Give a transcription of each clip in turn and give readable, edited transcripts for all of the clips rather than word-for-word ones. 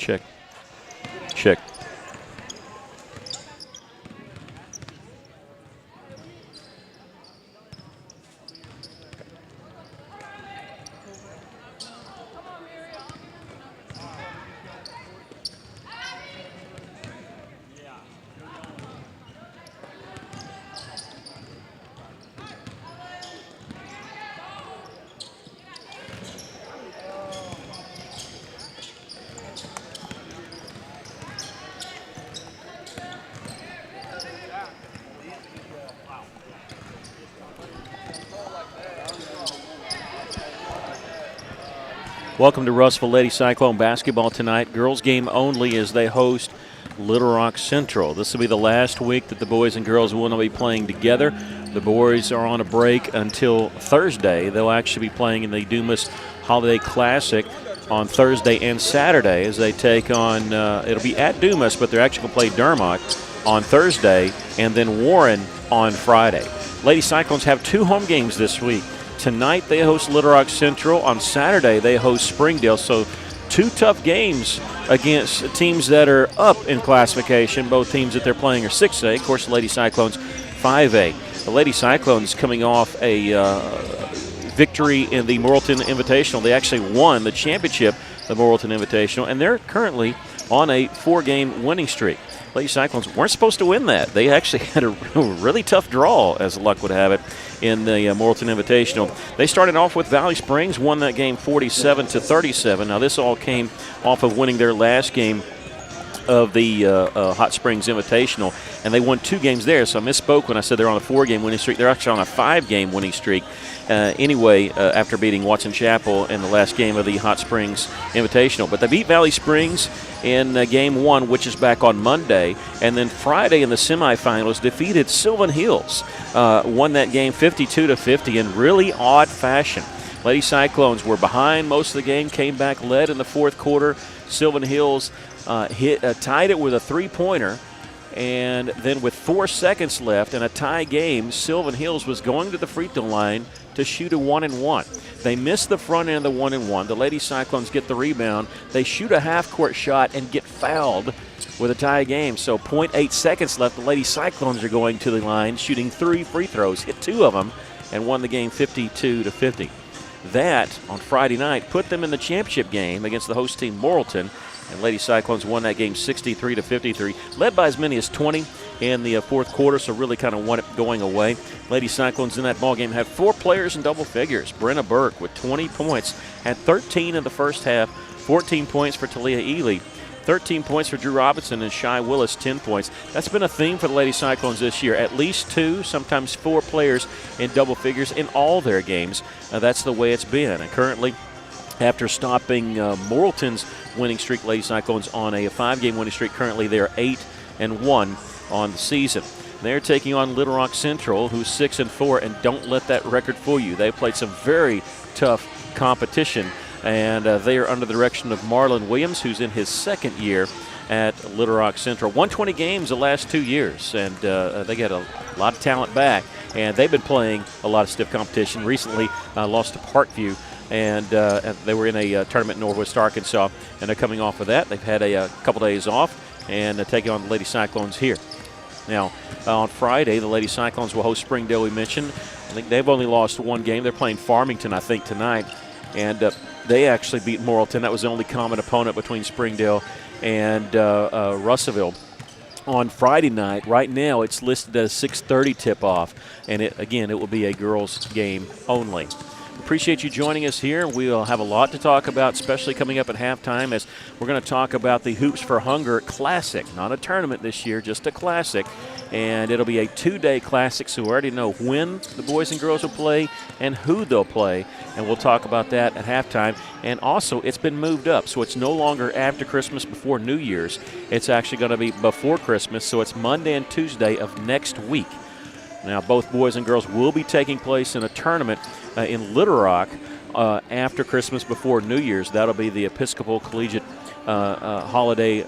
Check. Check. Welcome to Russellville Lady Cyclone basketball tonight. Girls game only as they host Little Rock Central. This will be the last week that the boys and girls will not be playing together. The boys are on a break until Thursday. They'll actually be playing in the Dumas Holiday Classic on Thursday and Saturday as they take on, it'll be at Dumas, but they're actually going to play Dermot on Thursday and then Warren on Friday. Lady Cyclones have 2 home games this week. Tonight they host Little Rock Central. On Saturday they host Springdale. So 2 tough games against teams that are up in classification. Both teams that they're playing are 6A. Of course, the Lady Cyclones 5A. The Lady Cyclones coming off a victory in the Morrilton Invitational. They actually won the championship, the Morrilton Invitational, and they're currently on a 4-game winning streak. Lady Cyclones weren't supposed to win that. They actually had a really tough draw, as luck would have it, in the Morrilton Invitational. They started off with Valley Springs, won that game 47-37. Now, this all came off of winning their last game of the Hot Springs Invitational, and they won 2 games there. So I misspoke when I said they're on a 4-game winning streak. They're actually on a 5-game winning streak. After beating Watson Chapel in the last game of the Hot Springs Invitational. But they beat Valley Springs in game 1, which is back on Monday. And then Friday in the semifinals defeated Sylvan Hills. Won that game 52-50 in really odd fashion. Lady Cyclones were behind most of the game, came back, led in the 4th quarter. Sylvan Hills tied it with a 3-pointer. And then with 4 seconds left in a tie game, Sylvan Hills was going to the free throw line to shoot a 1-and-1. They missed the front end of the 1-and-1. The Lady Cyclones get the rebound. They shoot a half-court shot and get fouled with a tie game. So 0.8 seconds left. The Lady Cyclones are going to the line, shooting 3 free throws, hit 2 of them, and won the game 52-50. That, on Friday night, put them in the championship game against the host team, Morrilton. And Lady Cyclones won that game 63-53, led by as many as 20 in the 4th quarter, so really kind of won it going away. Lady Cyclones in that ball game had 4 players in double figures. Brenna Burke with 20 points, had 13 in the first half, 14 points for Talia Ely, 13 points for Drew Robinson, and Shy Willis 10 points. That's been a theme for the Lady Cyclones this year. At least 2, sometimes 4 players in double figures in all their games. That's the way it's been. And currently, after stopping Morrilton's winning streak, Lady Cyclones on a 5-game winning streak. Currently, they're 8-1 on the season. They're taking on Little Rock Central, who's 6-4, and don't let that record fool you. They played some very tough competition, and they are under the direction of Marlon Williams, who's in his 2nd year at Little Rock Central. 120 games the last 2 years, and they got a lot of talent back, and they've been playing a lot of stiff competition. Recently lost to Parkview, and they were in a tournament in Northwest Arkansas, and they're coming off of that. They've had a couple days off, and taking on the Lady Cyclones here. Now, on Friday, the Lady Cyclones will host Springdale, we mentioned. I think they've only lost 1 game. They're playing Farmington, I think, tonight, and they actually beat Morrilton. That was the only common opponent between Springdale and Russellville. On Friday night, right now, it's listed as 6:30 tip-off, and it will be a girls' game only. Appreciate you joining us here. We'll have a lot to talk about, especially coming up at halftime, as we're going to talk about the Hoops for Hunger Classic. Not a tournament this year, just a classic. And it'll be a 2-day classic, so we already know when the boys and girls will play and who they'll play. And we'll talk about that at halftime. And also, it's been moved up, so it's no longer after Christmas, before New Year's. It's actually going to be before Christmas, so it's Monday and Tuesday of next week. Now, both boys and girls will be taking place in a tournament in Little Rock after Christmas, before New Year's. That'll be the Episcopal Collegiate Holiday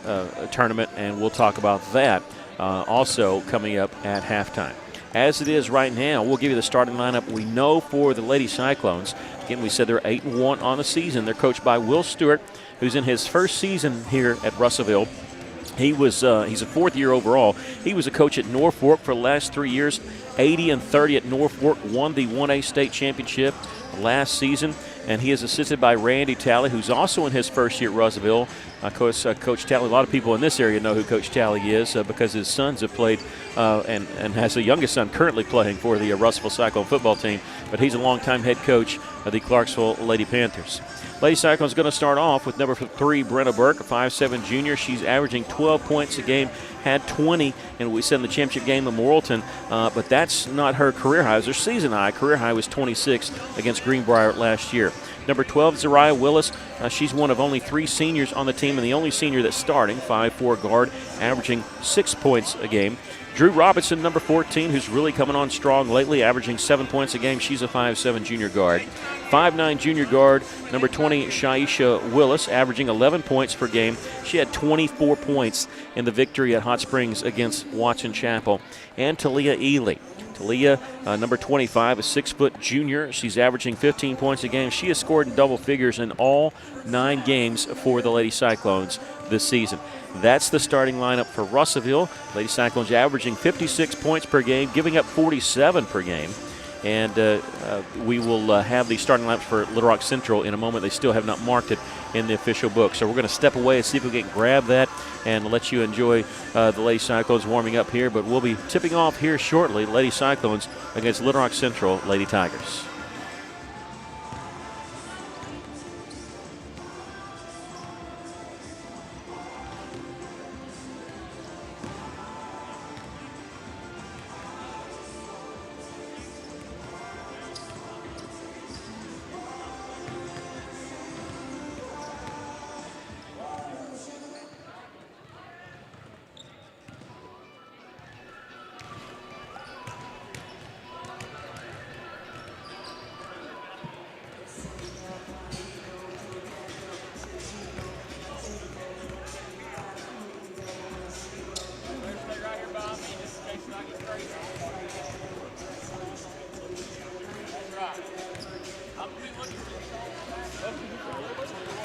Tournament, and we'll talk about that also coming up at halftime. As it is right now, we'll give you the starting lineup we know for the Lady Cyclones. Again, we said they're 8-1 on the season. They're coached by Will Stewart. who's in his first season here at Russellville. He's a fourth year overall. He was a coach at Norfolk for the last 3 years, 80-30 at Norfolk, won the 1A state championship last season, and he is assisted by Randy Talley, who's also in his first year at Russellville. Of course, Coach Talley, a lot of people in this area know who Coach Talley is because his sons have played and has a youngest son currently playing for the Russellville Cyclone football team, but he's a longtime head coach of the Clarksville Lady Panthers. Lady Cyclone's going to start off with number 3, Brenna Burke, a 5'7" junior. She's averaging 12 points a game, had 20, and we said in the championship game at Morrilton, but that's not her career high. It was her season high. Career high was 26 against Greenbrier last year. Number 12, Zariah Willis. She's one of only 3 seniors on the team and the only senior that's starting, 5'4" guard, averaging 6 points a game. Drew Robinson, number 14, who's really coming on strong lately, averaging 7 points a game. She's a 5'7" junior guard. 5'9" junior guard, number 20, Shaisha Willis, averaging 11 points per game. She had 24 points in the victory at Hot Springs against Watson Chapel. And Talia Ely. Talia, number 25, a 6-foot junior. She's averaging 15 points a game. She has scored in double figures in all 9 games for the Lady Cyclones this season. That's the starting lineup for Russellville. Lady Cyclones averaging 56 points per game, giving up 47 per game. And we will have the starting lineups for Little Rock Central in a moment. They still have not marked it in the official book. So we're going to step away and see if we can grab that and let you enjoy the Lady Cyclones warming up here. But we'll be tipping off here shortly, Lady Cyclones against Little Rock Central Lady Tigers.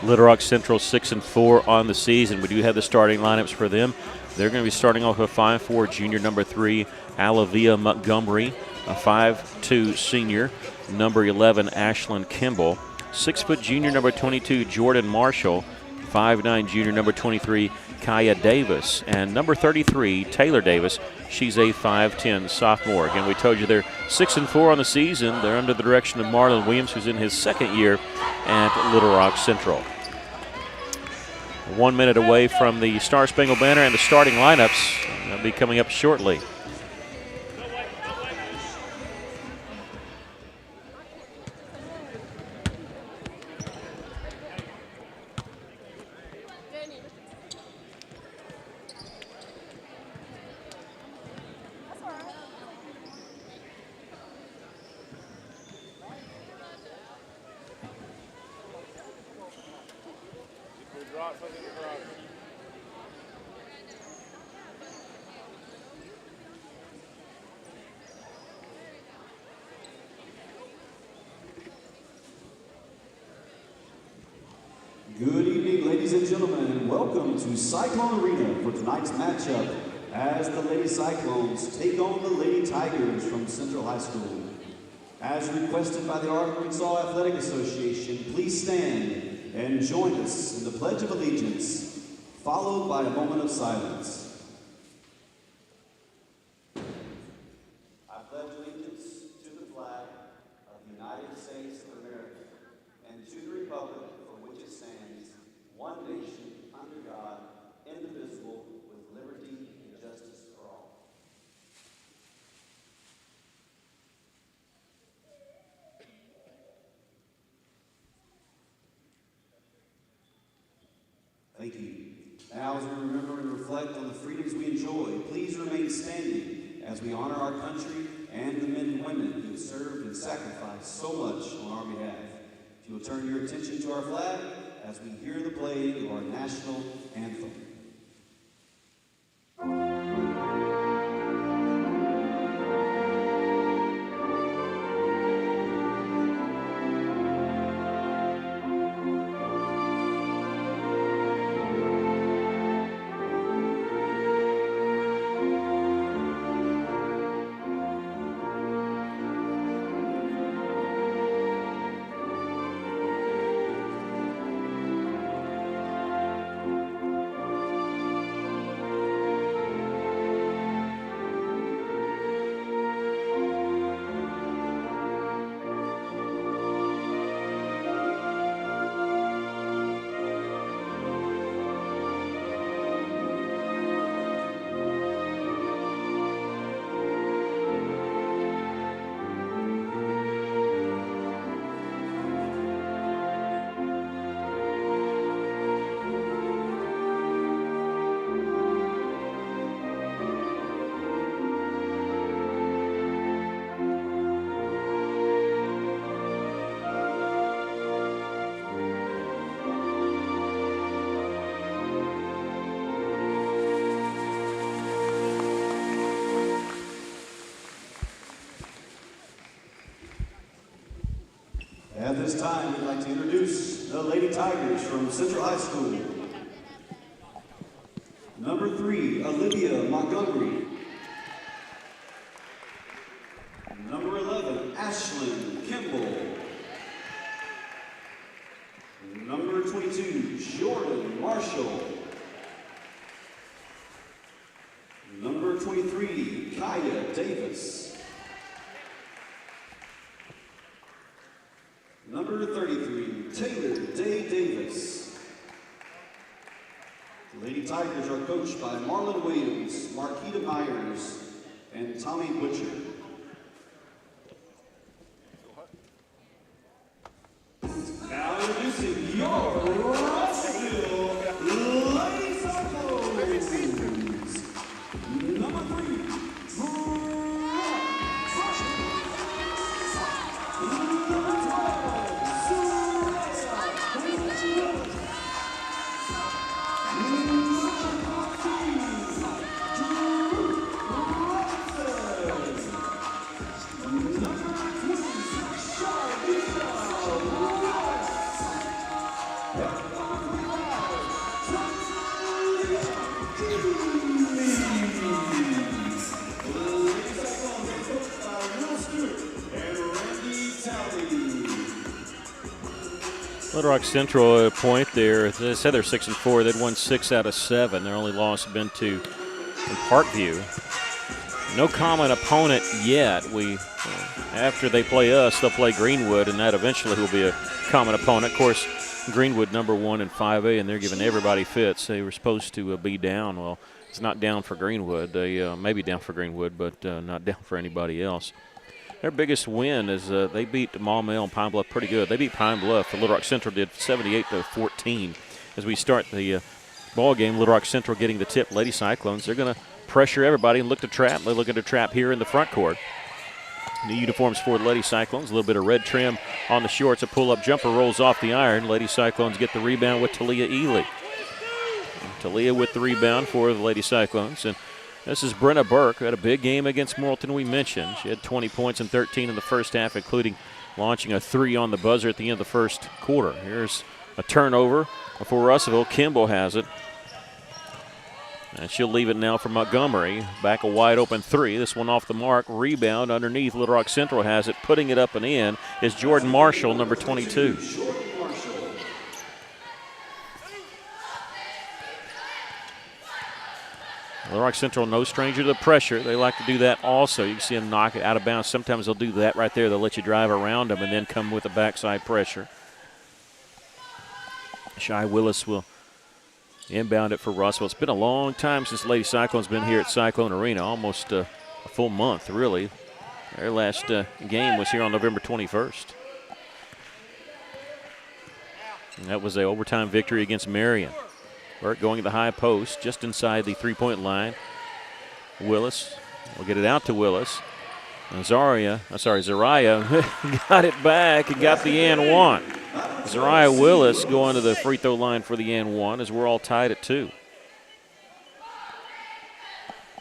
Little Rock Central 6-4 on the season. We do have the starting lineups for them. They're going to be starting off with 5'4" junior, number 3, Alavia Montgomery, a 5'2" senior, number 11, Ashlyn Kimball, 6' junior, number 22, Jordan Marshall, 5'9" junior, number 23, Kaya Davis, and number 33, Taylor Davis. She's a 5'10" sophomore. Again, we told you they're 6-4 on the season. They're under the direction of Marlon Williams, who's in his second year at Little Rock Central. 1 minute away from the Star Spangled Banner and the starting lineups. They'll be coming up shortly. Good evening, ladies and gentlemen, and welcome to Cyclone Arena for tonight's matchup as the Lady Cyclones take on the Lady Tigers from Central High School. As requested by the Arkansas Athletic Association, please stand and join us in the Pledge of Allegiance, followed by a moment of silence. I pledge allegiance to the flag of the United States of America and to the republic for which it stands, one nation, under God, indivisible, with liberty and justice for all. Thank you. Now, as we remember and reflect on the freedoms we enjoy, please remain standing as we honor our country and the men and women who have served and sacrificed so much on our behalf. If you will turn your attention to our flag as we hear the playing of our national anthem. this time, we'd like to introduce the Lady Tigers from Central High School. Number 3, Olivia Montgomery. Number 11, Ashlyn Kimball. Number 22, Jordan Marshall. Number 23, Kaya Davis. Number 33, Taylor Day Davis. The Lady Tigers are coached by Marlon Williams, Marquita Myers, and Tommy Butcher. Now introducing your Russellville Lady Cyclones. Number 3, number Little Rock Central at a point there. They said they're 6-4. They'd won 6 out of 7. Their only loss had been to Parkview. No common opponent yet. After they play us, they'll play Greenwood, and that eventually will be a common opponent. Of course, Greenwood number 1 in 5A, and they're giving everybody fits. They were supposed to be down. Well, it's not down for Greenwood. They may be down for Greenwood, but not down for anybody else. Their biggest win is they beat Maumelle and Pine Bluff pretty good. They beat Pine Bluff. Little Rock Central did 78-14. As we start the ball game, Little Rock Central getting the tip. Lady Cyclones, they're going to pressure everybody and look to trap. They look at a trap here in the front court. New uniforms for the Lady Cyclones. A little bit of red trim on the shorts. A pull-up jumper rolls off the iron. Lady Cyclones get the rebound with Talia Ely. Talia with the rebound for the Lady Cyclones. And this is Brenna Burke, who had a big game against Morrilton we mentioned. She had 20 points and 13 in the first half, including launching a 3 on the buzzer at the end of the first quarter. Here's a turnover for Russellville. Kimball has it. And she'll leave it now for Montgomery. Back a wide open 3. This one off the mark. Rebound underneath. Little Rock Central has it. Putting it up and in is Jordan Marshall, number 22. Little Rock Central, no stranger to the pressure. They like to do that also. You can see them knock it out of bounds. Sometimes they'll do that right there. They'll let you drive around them and then come with the backside pressure. Shy Willis will inbound it for Russell. It's been a long time since Lady Cyclone's been here at Cyclone Arena, almost a full month, really. Their last game was here on November 21st. And that was an overtime victory against Marion. Burke going to the high post, just inside the three-point line. Willis will get it out to Willis. And Zariah got it back and got the and one. Zariah Willis going to the free throw line for the and one as we're all tied at 2.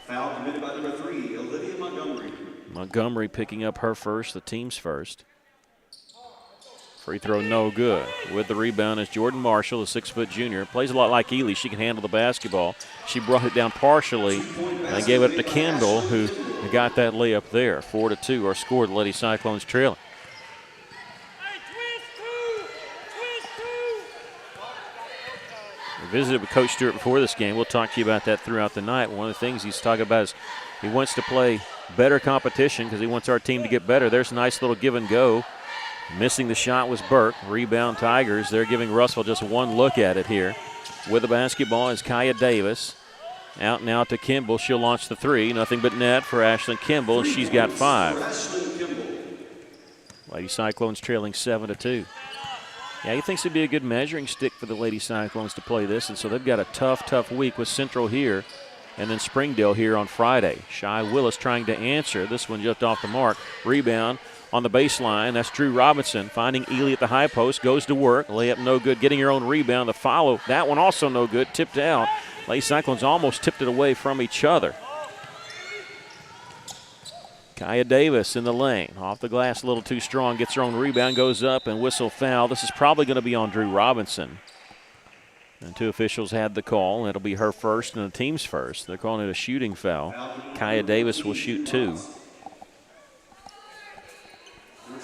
Foul committed by number 3, Olivia Montgomery. Montgomery picking up her first, the team's first. Free throw no good. With the rebound is Jordan Marshall, a 6-foot junior. Plays a lot like Ely. She can handle the basketball. She brought it down partially and gave it up to Kendall, who got that layup there. 4-2 are scored. The Lady Cyclones trailing. We visited with Coach Stewart before this game. We'll talk to you about that throughout the night. One of the things he's talking about is he wants to play better competition because he wants our team to get better. There's a nice little give and go. Missing the shot was Burke. Rebound Tigers. They're giving Russell just one look at it here. With the basketball is Kaya Davis. Out now to Kimball. She'll launch the 3. Nothing but net for Ashlyn Kimball. She's got 5. Lady Cyclones trailing 7-2. Yeah, he thinks it'd be a good measuring stick for the Lady Cyclones to play this, and so they've got a tough week with Central here and then Springdale here on Friday. Shy Willis trying to answer. This one just off the mark. Rebound on the baseline. That's Drew Robinson finding Ely at the high post. Goes to work. Layup no good. Getting her own rebound. The follow. That one also no good. Tipped out. Lady Cyclones almost tipped it away from each other. Kaya Davis in the lane. Off the glass a little too strong. Gets her own rebound. Goes up and whistle foul. This is probably going to be on Drew Robinson. And two officials had the call. It'll be her first and the team's first. They're calling it a shooting foul. Kaya Davis will shoot 2. Number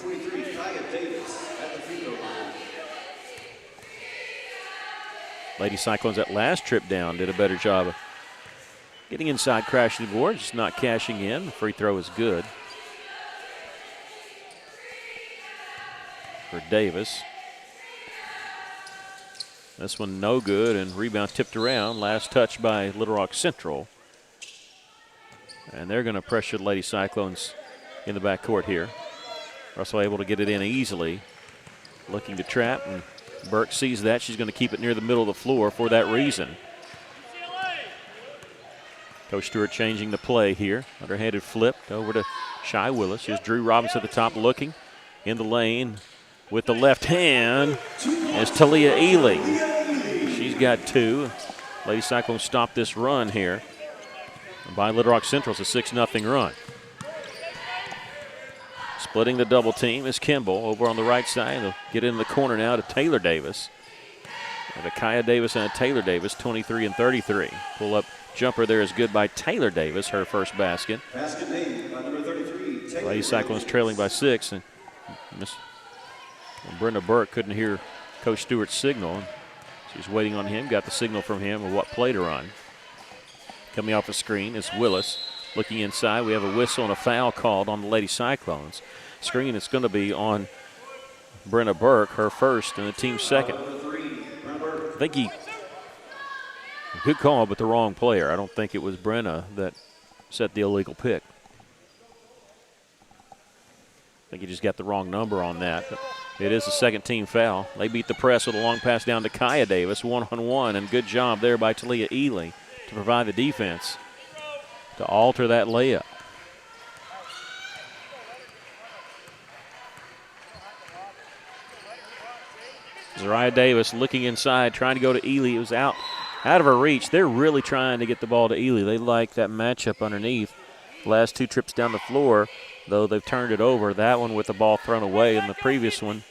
23, Kaya Davis at the free throw line. Lady Cyclones that last trip down did a better job of getting inside, crashing the board, just not cashing in. The free throw is good for Davis. This one no good, and rebound tipped around. Last touch by Little Rock Central. And they're going to pressure the Lady Cyclones in the backcourt here. Russell able to get it in easily. Looking to trap, and Burke sees that. She's going to keep it near the middle of the floor for that reason. Coach Stewart changing the play here. Underhanded flip over to Shy Willis. Here's Drew Robinson at the top looking in the lane with the left hand as Talia Ely. She's got 2. Lady Cyclones stop this run here by Little Rock Central. It's a 6-0 run. Splitting the double team is Kimball over on the right side. They'll get in the corner now to Taylor Davis. And a Kaya Davis and a Taylor Davis, 23 and 33. Pull up jumper there is good by Taylor Davis, her first basket. Basket made by number 33, Taylor Lady Cyclones trailing by 6. And Brenda Burke couldn't hear Coach Stewart's signal. She's waiting on him, got the signal from him of what play to run. Coming off the screen is Willis. Looking inside, we have a whistle and a foul called on the Lady Cyclones. Screen is going to be on Brenna Burke, her first and the team's second. I think good call, but the wrong player. I don't think it was Brenna that set the illegal pick. I think he just got the wrong number on that. But it is a second team foul. They beat the press with a long pass down to Kaya Davis, 1-on-1, and good job there by Talia Ely to provide the defense to alter that layup. Zariah Davis looking inside, trying to go to Ely. It was out of her reach. They're really trying to get the ball to Ely. They like that matchup underneath. Last 2 trips down the floor, though they've turned it over. That one with the ball thrown away, and the previous one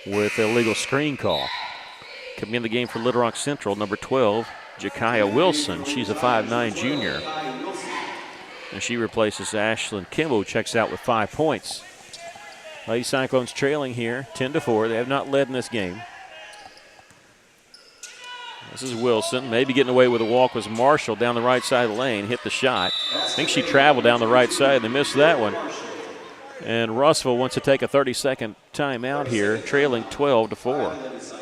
with an illegal screen call. Coming in the game for Little Rock Central, number 12, Jakaya Wilson. She's a 5'9" junior. And she replaces Ashlyn Kimball, who checks out with 5 points. Lady Cyclones trailing here, 10-4. They have not led in this game. This is Wilson. Maybe getting away with a walk was Marshall down the right side of the lane. Hit the shot. I think she traveled down the right side. They missed that one. And Russell wants to take a 30-second timeout here, trailing 12-4.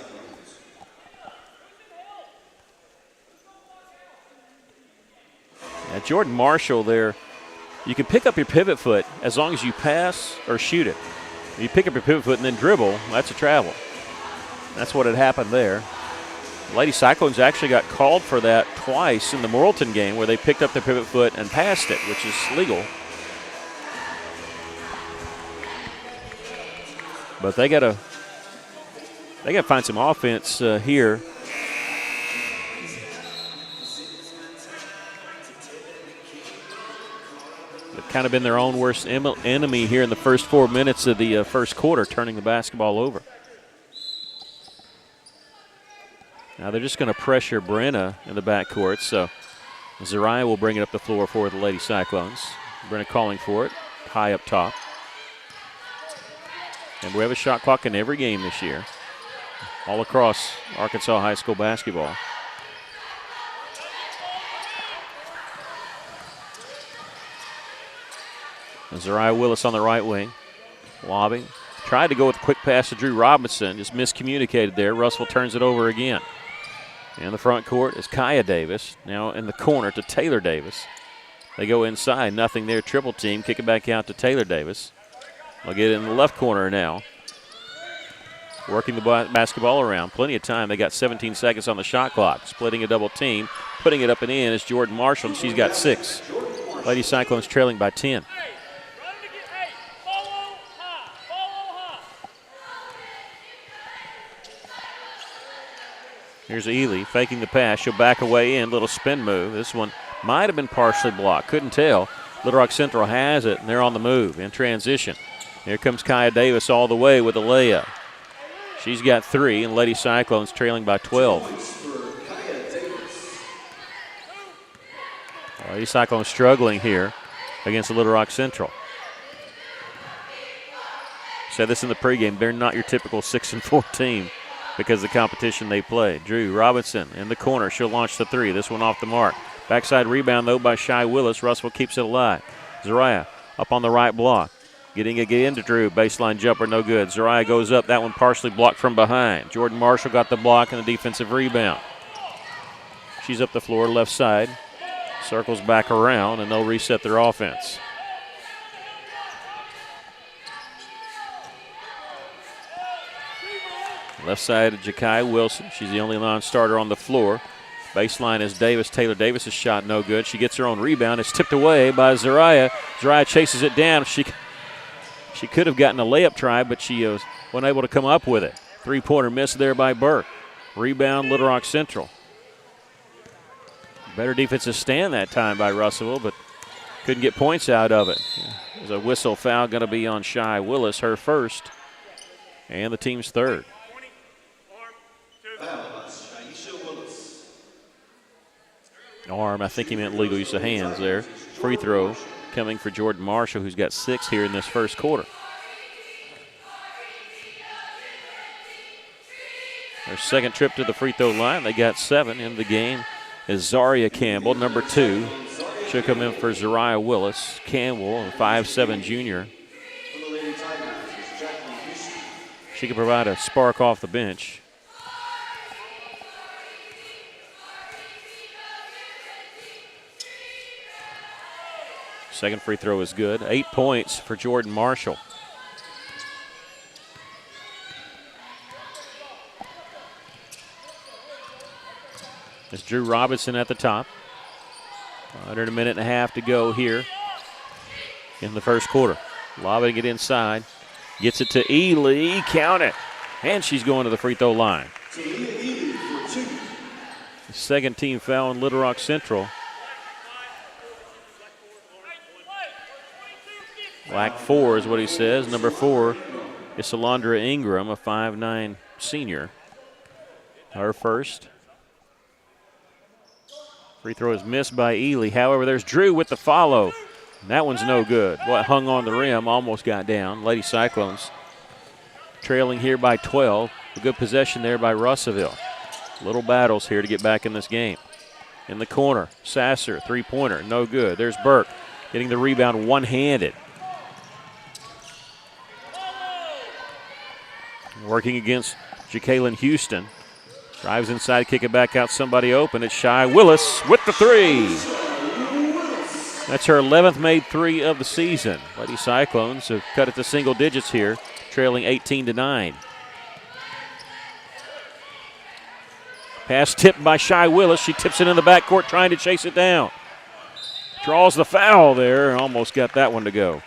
Now Jordan Marshall there, you can pick up your pivot foot as long as you pass or shoot it. If you pick up your pivot foot and then dribble, that's a travel. That's what had happened there. Lady Cyclones actually got called for that twice in the Morrilton game where they picked up their pivot foot and passed it, which is legal. But they got to find some offense here. They've kind of been their own worst enemy here in the first 4 minutes of the first quarter, turning the basketball over. Now they're just going to pressure Brenna in the backcourt, so Zariah will bring it up the floor for the Lady Cyclones. Brenna calling for it, high up top. And we have a shot clock in every game this year, all across Arkansas high school basketball. And Zariah Willis on the right wing, lobbing. Tried to go with a quick pass to Drew Robinson, just miscommunicated there. Russell turns it over again. In the front court is Kaya Davis. Now in the corner to Taylor Davis. They go inside, nothing there. Triple team, kick it back out to Taylor Davis. They'll get it in the left corner now. Working the basketball around. Plenty of time. They got 17 seconds on the shot clock. Splitting a double team. Putting it up and in is Jordan Marshall, and she's got 6. Lady Cyclones trailing by 10. Here's Ely faking the pass. She'll back away in. Little spin move. This one might have been partially blocked. Couldn't tell. Little Rock Central has it, and they're on the move in transition. Here comes Kaya Davis all the way with a layup. She's got 3, and Lady Cyclones trailing by 12. Lady Cyclones struggling here against Little Rock Central. Said this in the pregame, they're not your typical 6-4 team because of the competition they play. Drew Robinson in the corner. She'll launch the 3. This one off the mark. Backside rebound, though, by Shy Willis. Russell keeps it alive. Zariah up on the right block. Getting again to Drew. Baseline jumper, no good. Zariah goes up. That one partially blocked from behind. Jordan Marshall got the block and the defensive rebound. She's up the floor, left side. Circles back around, and they'll reset their offense. Left side of Jakai Wilson. She's the only non-starter on the floor. Baseline is Davis. Taylor Davis' shot no good. She gets her own rebound. It's tipped away by Zariah. Zariah chases it down. She could have gotten a layup try, but she was unable to come up with it. Three-pointer miss there by Burke. Rebound, Little Rock Central. Better defensive stand that time by Russellville, but couldn't get points out of it. There's a whistle foul going to be on Shy Willis, her first, and the team's third. Arm, I think he meant legal use of hands there. Free throw coming for Jordan Marshall, who's got 6 here in this first quarter. Their second trip to the free throw line. They got 7 in the game. Is Zaria Campbell, number 2. She'll come in for Zariah Willis. Campbell, a 5'7" junior. She can provide a spark off the bench. Second free throw is good. 8 points for Jordan Marshall. It's Drew Robinson at the top. Under a minute and a half to go here in the first quarter. Lobbing it inside. Gets it to Ely. Count it. And she's going to the free throw line. Second team foul in Little Rock Central. Black 4 is what he says. Number 4 is Salandra Ingram, a 5'9" senior. Her first. Free throw is missed by Ely. However, there's Drew with the follow. And that one's no good. What hung on the rim, almost got down. Lady Cyclones trailing here by 12. A good possession there by Russellville. Little battles here to get back in this game. In the corner, Sasser, three-pointer, no good. There's Burke getting the rebound one-handed. Working against Jacqueline Houston. Drives inside, kick it back out, somebody open. It's Shy Willis with the 3. That's her 11th made 3 of the season. Lady Cyclones have cut it to single digits here, trailing 18-9. Pass tipped by Shy Willis. She tips it in the backcourt, trying to chase it down. Draws the foul there and almost got that one to go.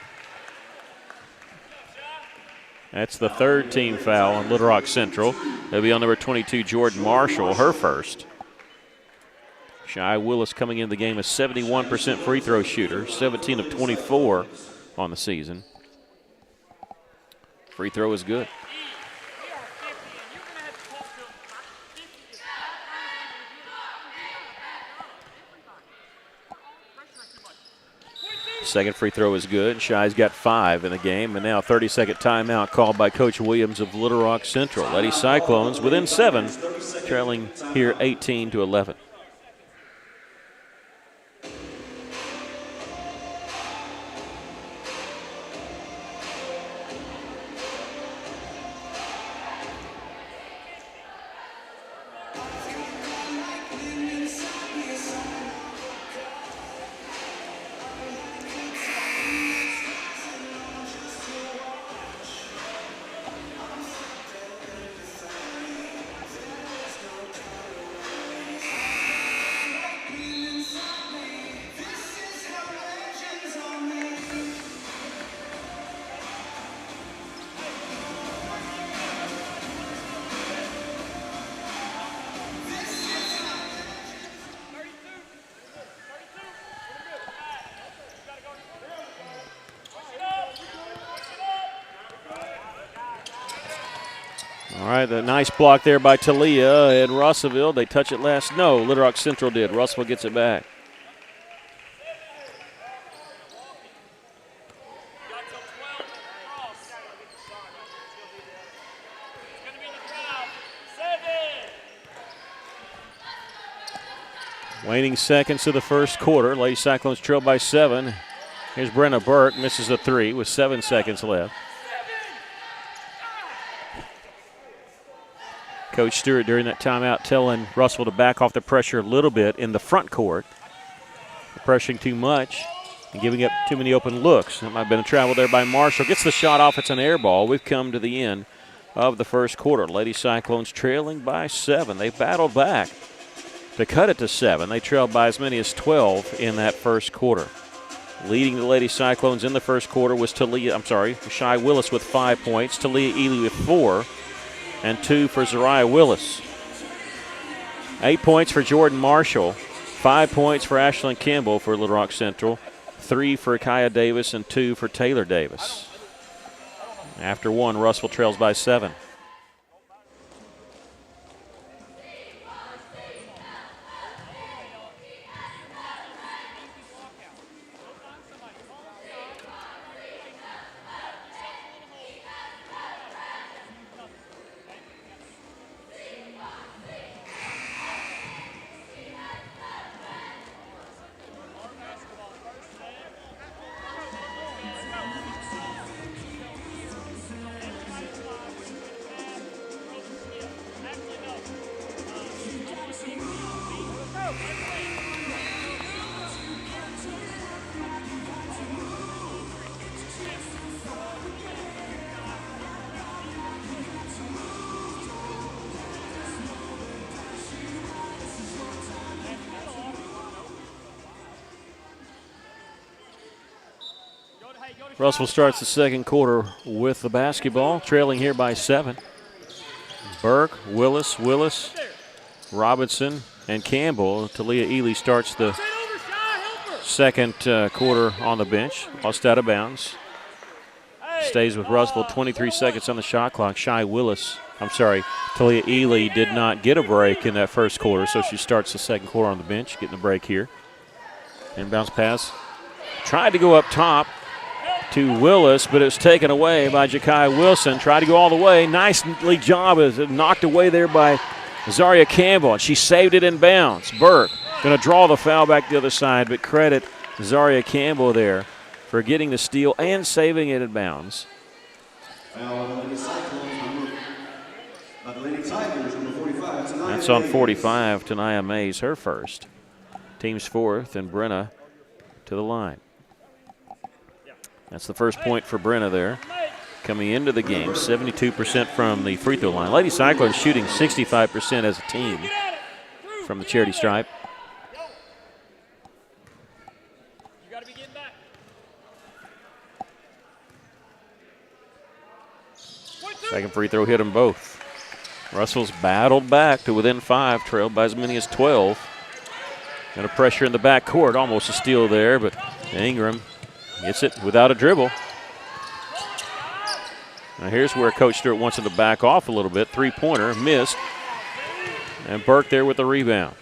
That's the third team foul on Little Rock Central. That'll be on number 22, Jordan Marshall, her first. Shy Willis coming into the game a 71% free throw shooter, 17 of 24 on the season. Free throw is good. Second free throw is good. Shy's got 5 in the game, and now 30-second timeout called by Coach Williams of Little Rock Central. Lady Cyclones within 7, trailing here 18-11. All right, the nice block there by Talia and Russellville. They touch it last. No, Little Rock Central did. Russellville gets it back. Waning seconds to the first quarter. Lady Cyclones trail by 7. Here's Brenna Burke, misses a 3 with 7 seconds left. Coach Stewart during that timeout telling Russell to back off the pressure a little bit in the front court. Pressuring too much and giving up too many open looks. That might have been a travel there by Marshall. Gets the shot off. It's an air ball. We've come to the end of the first quarter. Lady Cyclones trailing by 7. They battled back to cut it to 7. They trailed by as many as 12 in that first quarter. Leading the Lady Cyclones in the first quarter was Shy Willis with 5 points, Talia Ely with 4, and 2 for Zariah Willis. 8 points for Jordan Marshall, 5 points for Ashlyn Campbell for Little Rock Central, 3 for Kaya Davis, and 2 for Taylor Davis. After 1, Russell trails by 7. Russell starts the second quarter with the basketball, trailing here by 7. Burke, Willis, Robinson, and Campbell. Talia Ely starts the second quarter on the bench, lost out of bounds. Stays with Russell, 23 seconds on the shot clock. Talia Ely did not get a break in that first quarter, so she starts the second quarter on the bench, getting the break here. Inbounds pass. Tried to go up top to Willis, but it was taken away by Jakai Wilson. Tried to go all the way. Nicely job. It was knocked away there by Zaria Campbell, and she saved it in bounds. Burke going to draw the foul back the other side, but credit Zaria Campbell there for getting the steal and saving it in bounds. That's on 45, Tanaya Mays, her first. Team's fourth, and Brenna to the line. That's the first point for Brenna there. Coming into the game, 72% from the free throw line. Lady Cyclones shooting 65% as a team from the charity stripe. Second free throw hit them both. Russell's battled back to within 5, trailed by as many as 12. And a pressure in the backcourt, almost a steal there, but Ingram gets it without a dribble. Now here's where Coach Stewart wants him to back off a little bit. Three-pointer, missed. And Burke there with the rebound.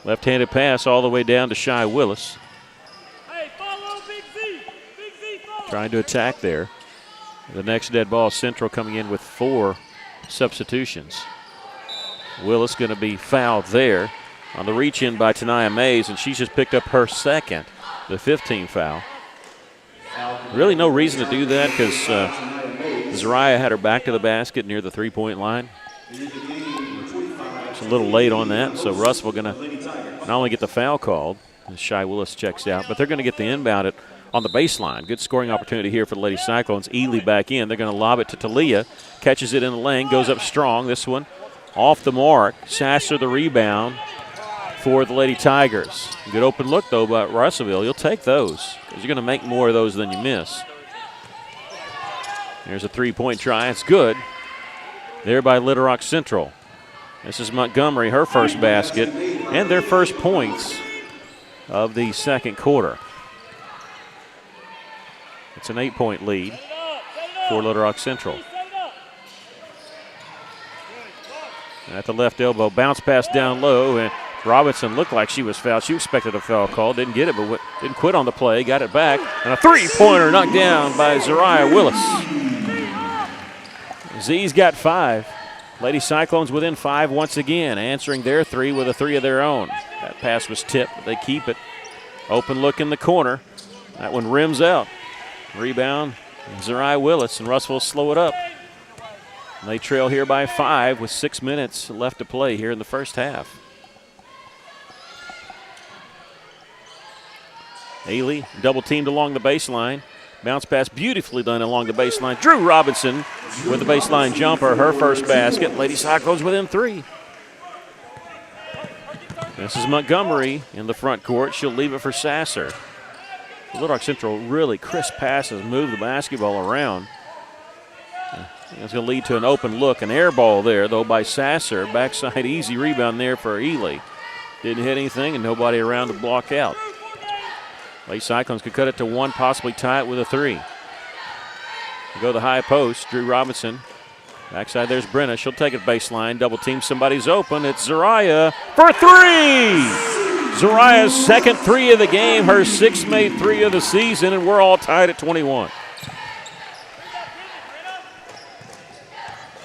Left-handed pass all the way down to Shy Willis. Trying to attack there. The next dead ball, Central coming in with 4 substitutions. Willis going to be fouled there on the reach-in by Tanaya Mays, and she's just picked up her second, the 15th foul. Really no reason to do that because Zariah had her back to the basket near the three-point line. It's a little late on that, so Russell going to not only get the foul called, as Shy Willis checks out, but they're going to get the inbound on the baseline. Good scoring opportunity here for the Lady Cyclones. Ely back in. They're going to lob it to Talia. Catches it in the lane, goes up strong. This one off the mark. Sasser the rebound for the Lady Tigers. Good open look, though, by Russellville. You'll take those because you're going to make more of those than you miss. Here's a three-point try. It's good. There by Little Rock Central. This is Montgomery, her first basket, and their first points of the second quarter. It's an 8-point lead for Little Rock Central. at the left elbow. Bounce pass down low, and Robinson looked like she was fouled. She expected a foul call. Didn't get it, but didn't quit on the play. Got it back. And a three-pointer knocked down by Zariah Willis. Z's got 5. Lady Cyclones within 5 once again, answering their 3 with a 3 of their own. That pass was tipped, but they keep it. Open look in the corner. That one rims out. Rebound, Zariah Willis, and Russell will slow it up. And they trail here by 5 with 6 minutes left to play here in the first half. Ailey double teamed along the baseline. Bounce pass beautifully done along the baseline. Drew Robinson with the baseline jumper, her first basket. Lady Cyclones within 3. This is Montgomery in the front court. She'll leave it for Sasser. Little Rock Central really crisp passes, move the basketball around. It's going to lead to an open look, an air ball there, though, by Sasser. Backside easy rebound there for Ely. Didn't hit anything, and nobody around to block out. Lady Cyclones could cut it to 1, possibly tie it with a 3. Go to the high post. Drew Robinson. Backside there's Brenna. She'll take it baseline. Double team. Somebody's open. It's Zariah for 3. Zariah's second 3 of the game. Her 6th made 3 of the season, and we're all tied at 21.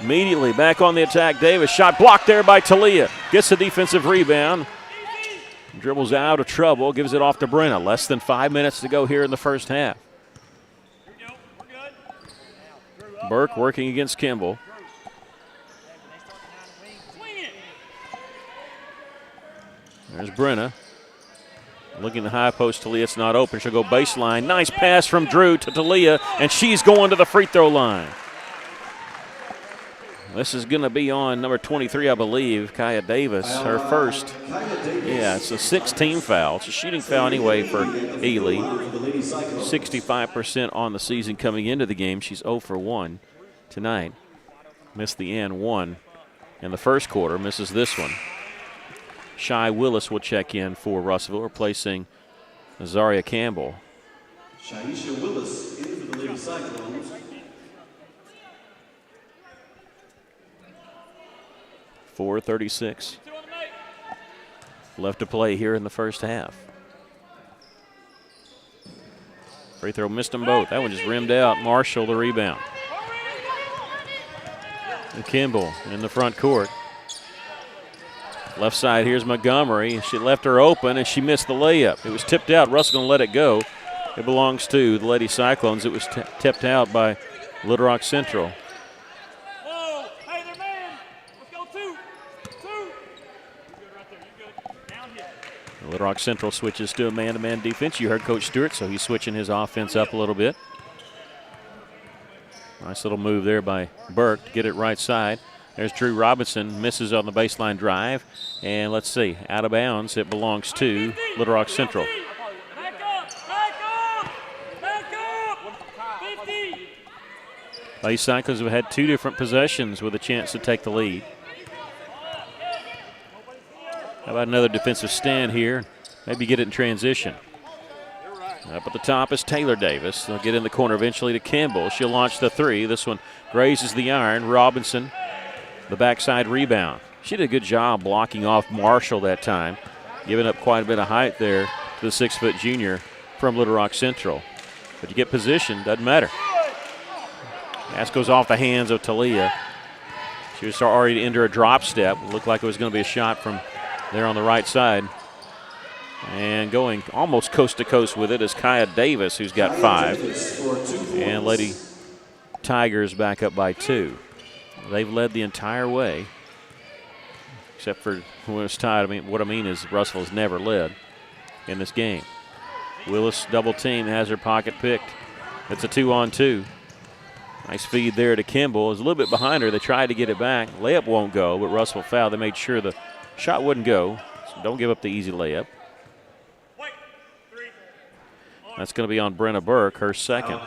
Immediately back on the attack. Davis. Shot blocked there by Talia. Gets the defensive rebound. Dribbles out of trouble. Gives it off to Brenna. Less than 5 minutes to go here in the first half. Burke working against Kimball. There's Brenna. Looking the high post, Talia. It's not open. She'll go baseline. Nice pass from Drew to Talia, and she's going to the free throw line. This is going to be on number 23, I believe, Kaya Davis, her first. Yeah, it's a 6-team foul. It's a shooting foul anyway for Ely. 65% on the season coming into the game. She's 0 for 1 tonight. Missed the end 1 in the first quarter. Misses this one. Shy Willis will check in for Russellville, replacing Azaria Campbell. Shaisha Willis in for the Lady Cyclones. 4:36 left to play here in the first half. Free throw missed them both. That one just rimmed out. Marshall the rebound. And Kimball in the front court. Left side, here's Montgomery. She left her open, and she missed the layup. It was tipped out. Russell going to let it go. It belongs to the Lady Cyclones. It was tipped out by Little Rock Central. Little Rock Central switches to a man-to-man defense. You heard Coach Stewart, so he's switching his offense up a little bit. Nice little move there by Burke to get it right side. There's Drew Robinson, misses on the baseline drive. And let's see, out of bounds, it belongs to Little Rock Central. Lady Cyclones have had 2 different possessions with a chance to take the lead. How about another defensive stand here? Maybe get it in transition. Up at the top is Taylor Davis. They'll get in the corner eventually to Campbell. She'll launch the 3. This one grazes the iron. Robinson, the backside rebound. She did a good job blocking off Marshall that time, giving up quite a bit of height there to the 6-foot junior from Little Rock Central. But you get position, doesn't matter. Pass goes off the hands of Talia. She was already into a drop step. Looked like it was going to be a shot from there on the right side. And going almost coast to coast with it is Kaya Davis, who's got 5. And Lady Tigers back up by 2. They've led the entire way, except for when it's tied. I mean, what I mean is Russell has never led in this game. Willis double team, has her pocket picked. It's a 2-on-2. Nice feed there to Kimball. Is a little bit behind her. They tried to get it back. Layup won't go, but Russell fouled. They made sure the shot wouldn't go, so don't give up the easy layup. That's going to be on Brenna Burke, her second.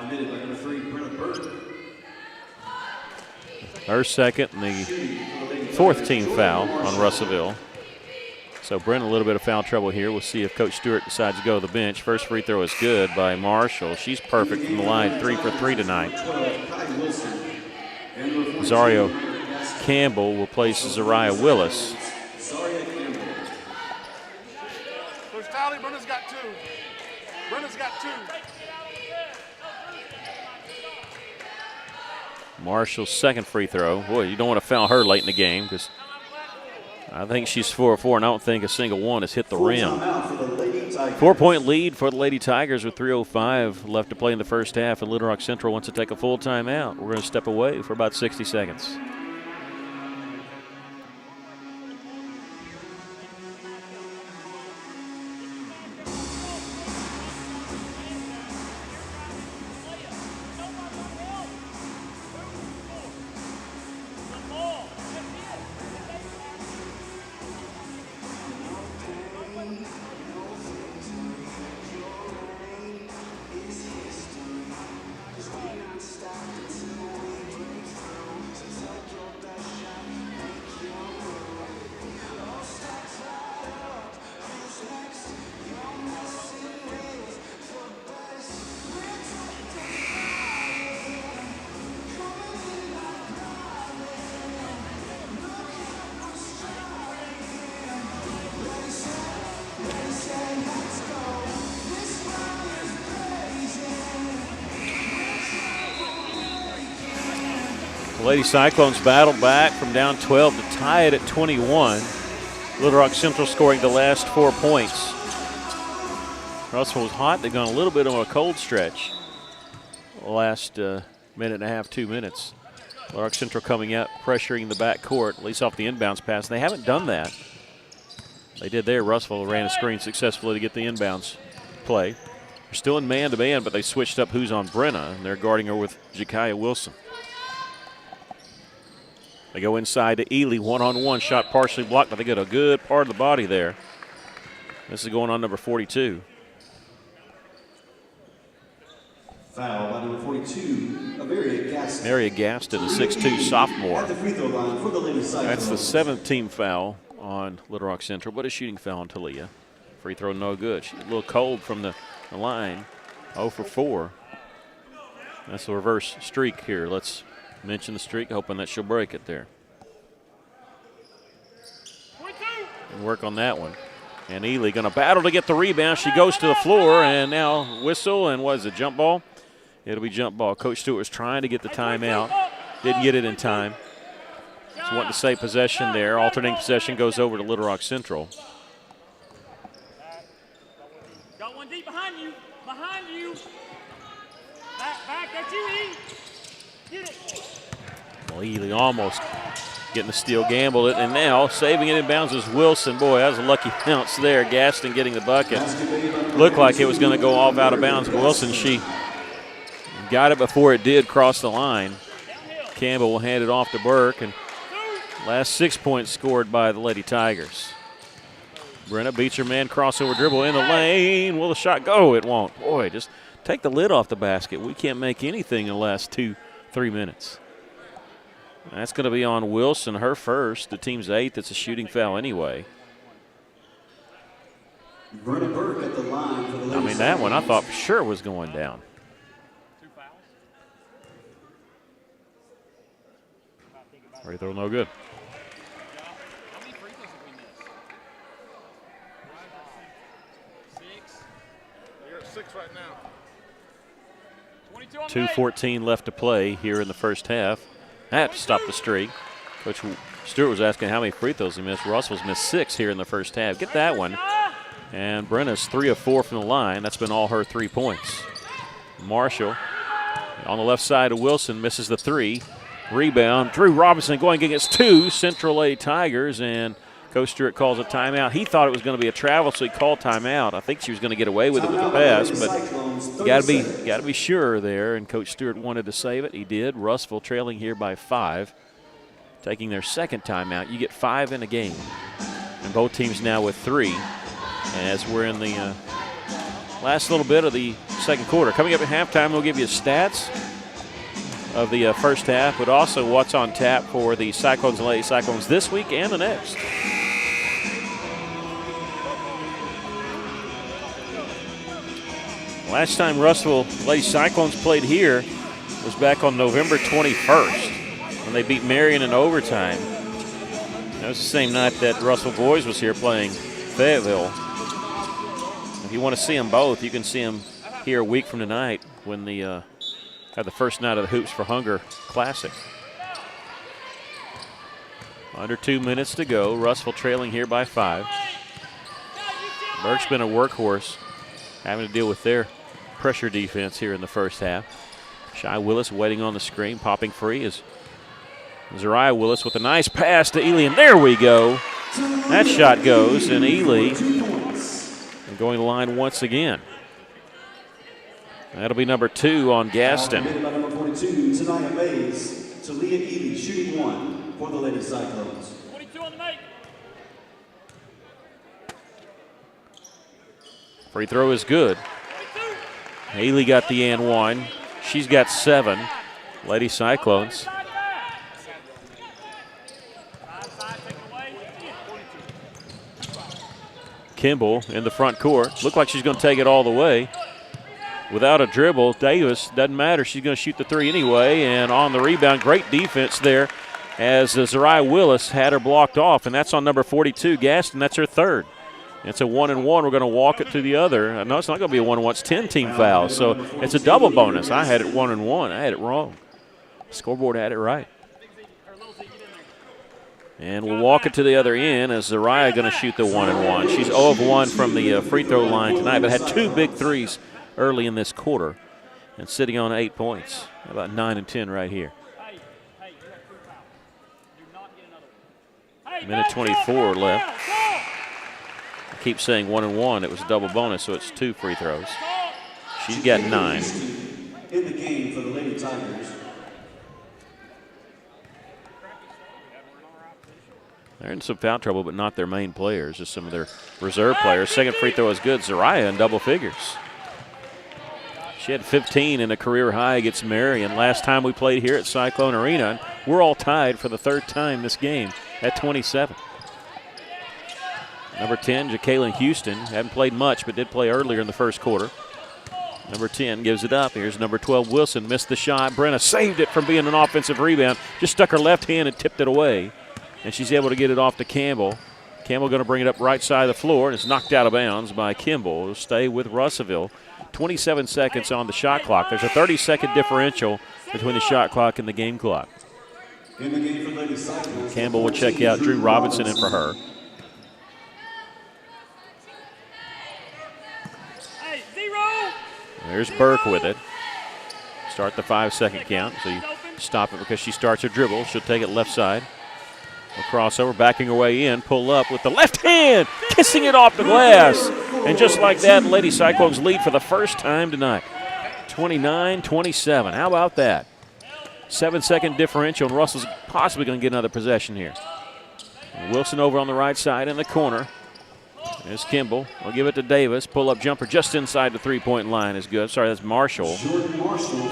Her second and the 4th team foul on Russellville. So Brenna a little bit of foul trouble here. We'll see if Coach Stewart decides to go to the bench. First free throw is good by Marshall. She's perfect from the line, 3 for 3 tonight. Rosario Campbell will place Zariah Willis. Zaria Campbell. Coach Talley, Brenna's got 2. Brenna's got 2. Marshall's second free throw. Boy, you don't want to foul her late in the game because I think she's 4 of 4, and I don't think a single one has hit the rim. 4-point lead for the Lady Tigers with 3:05 left to play in the first half, and Little Rock Central wants to take a full timeout. We're going to step away for about 60 seconds. The Lady Cyclones battled back from down 12 to tie it at 21. Little Rock Central scoring the last 4 points. Russell was hot. They've gone a little bit on a cold stretch the last minute and a half, 2 minutes. Little Rock Central coming out, pressuring the back court, at least off the inbounds pass. They haven't done that. They did there. Russell ran a screen successfully to get the inbounds play. They're still in man-to-man, but they switched up who's on Brenna, and they're guarding her with Jakaya Wilson. They go inside to Ely, one-on-one, shot partially blocked, but they get a good part of the body there. This is going on number 42. Foul by number 42, Mary Gaston. Mary Gaston, a 6'2 sophomore. At the free throw line for the Lady Cyclones. That's the 7th team foul on Little Rock Central, but a shooting foul on Talia. Free throw no good. She's a little cold from the line, 0 for 4. That's a reverse streak here. Let's mention the streak, hoping that she'll break it there. And work on that one. And Ely going to battle to get the rebound. She goes to the floor, and now whistle, and what is it, jump ball? It'll be jump ball. Coach Stewart was trying to get the timeout. Didn't get it in time. Just wanting to say possession there. Alternating possession goes over to Little Rock Central. Got one deep behind you. Behind you. Back, that's you, E. Get it. Well, Ely almost getting the steal, gambled it, and now saving it in bounds is Wilson. Boy, that was a lucky bounce there. Gaston getting the bucket. Looked like it was going to go off out of bounds. Wilson, she got it before it did cross the line. Campbell will hand it off to Burke, and last 6 points scored by the Lady Tigers. Brenna beats her man, crossover dribble in the lane. Will the shot go? It won't. Boy, just take the lid off the basket. We can't make anything in the last 2-3 minutes. That's going to be on Wilson, her first. The team's 8th. It's a shooting foul anyway. Brenna Burke at the line for the Lady I mean, that one I thought for sure was going down. 2 fouls. Free throw no good. How many free throws have we missed? 6. You're at 6 right now. 22 on the day. 2:14 left to play here in the first half. That stopped the streak. Coach Stewart was asking how many free throws he missed. Russell's missed 6 here in the first half. Get that one. And Brenna's 3 of 4 from the line. That's been all her 3 points. Marshall on the left side of Wilson misses the 3. Rebound. Drew Robinson going against 2 Central Lady Tigers, and Coach Stewart calls a timeout. He thought it was going to be a travel, so he called timeout. I think she was going to get away with it with the pass, but got to be sure there. And Coach Stewart wanted to save it. He did. Russellville trailing here by 5, taking their second timeout. You get 5 in a game, and both teams now with 3. As we're in the last little bit of the second quarter. Coming up at halftime, we'll give you stats of the first half, but also what's on tap for the Cyclones and Lady Cyclones this week and the next. Last time Russellville Lady Cyclones played here was back on November 21st. when they beat Marion in overtime. That was the same night that Russell Boys was here playing Fayetteville. If you want to see them both, you can see them here a week from tonight when they have the first night of the Hoops for Hunger Classic. Under 2 minutes to go. Russell trailing here by 5. Burke's been a workhorse, having to deal with their pressure defense here in the first half. Shy Willis waiting on the screen, popping free is Zariah Willis with a nice pass to Ely, and there we go. That shot goes, and Ely going to the line once again. That'll be number 2 on Gaston. Number 42, Tanaya Mays, Talia Ely, shooting 1 for the Lady Cyclones. 42 on the make. Free throw is good. Haley got the and 1. She's got 7. Lady Cyclones. Kimball in the front court. Looked like she's going to take it all the way. Without a dribble, Davis, doesn't matter. She's going to shoot the 3 anyway. And on the rebound, great defense there as Zariah Willis had her blocked off. And that's on number 42, Gaston. That's her 3rd. It's a 1-and-1. We're going to walk it to the other. No, it's not going to be a 1-and-1. It's 10 team fouls. So it's a double bonus. I had it 1-and-1. I had it wrong. Scoreboard had it right. And we'll walk it to the other end as Zariah going to shoot the 1-and-1. She's 0 of 1 from the free throw line tonight, but had 2 big threes early in this quarter and sitting on 8 points. How about 9 and 10 right here? Minute 24 left. I keep saying 1-and-1. It was a double bonus, so it's 2 free throws. She's got 9. In the game for the Lady Tigers. They're in some foul trouble, but not their main players, just some of their reserve players. Second free throw is good. Zariah in double figures. She had 15 in a career high against Marion last time we played here at Cyclone Arena. We're all tied for the 3rd time this game at 27. Number 10, Jacqueline Houston. Hadn't played much, but did play earlier in the first quarter. Number 10 gives it up. Here's number 12, Wilson. Missed the shot. Brenna saved it from being an offensive rebound. Just stuck her left hand and tipped it away. And she's able to get it off to Campbell. Campbell going to bring it up right side of the floor, and it's knocked out of bounds by Kimball. It'll stay with Russellville. 27 seconds on the shot clock. There's a 30-second differential between the shot clock and the game clock. In the game for Lady Cyclones, Campbell will check out Drew Robinson in for her. Hey, 0. There's Burke with it. Start the 5-second count. So you stop it because she starts her dribble. She'll take it left side. A crossover, backing her way in, pull up with the left hand, kissing it off the glass. And just like that, Lady Cyclones lead for the first time tonight. 29-27. How about that? 7-second differential, and Russell's possibly going to get another possession here. Wilson over on the right side in the corner. There's Kimball. We'll give it to Davis. Pull-up jumper just inside the three-point line is good. Sorry, that's Marshall.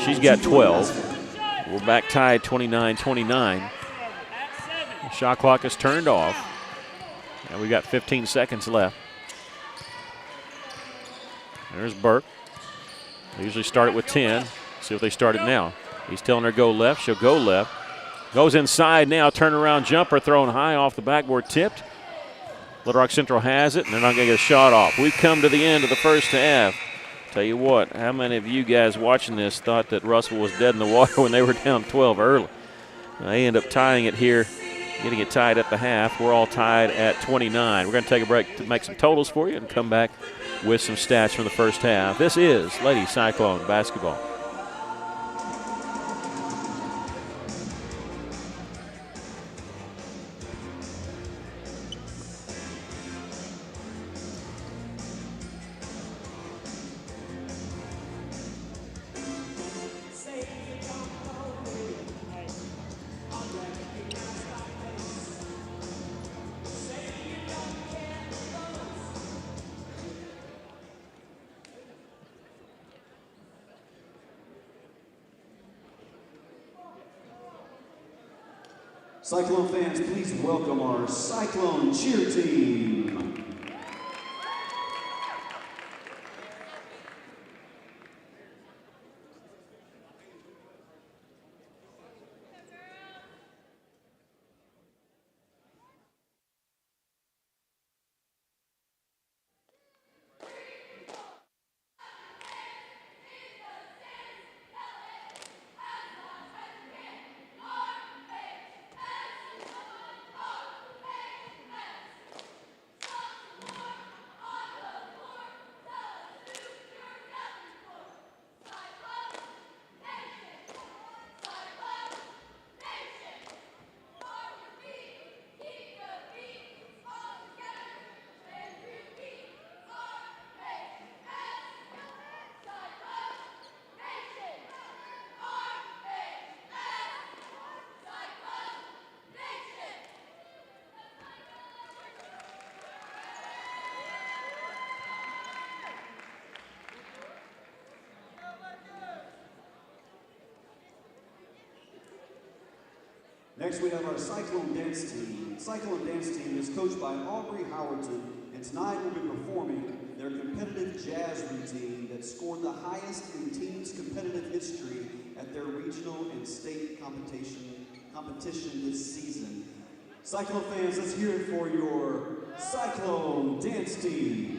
She's got 12. We're back tied 29-29. Shot clock is turned off. And we got 15 seconds left. There's Burke. They usually start it with 10. See if they start it now. He's telling her go left. She'll go left. Goes inside now. Turnaround jumper thrown high off the backboard, tipped. Little Rock Central has it, and they're not going to get a shot off. We've come to the end of the first half. Tell you what, how many of you guys watching this thought that Russell was dead in the water when they were down 12 early? They end up tying it here, getting it tied at the half. We're all tied at 29. We're going to take a break to make some totals for you and come back with some stats from the first half. This is Lady Cyclone basketball. Cyclone fans, please welcome our Cyclone cheer team. Next, we have our Cyclone dance team. Cyclone dance team is coached by Aubrey Howerton, and tonight will be performing their competitive jazz routine that scored the highest in team's competitive history at their regional and state competition this season. Cyclone fans, let's hear it for your Cyclone dance team.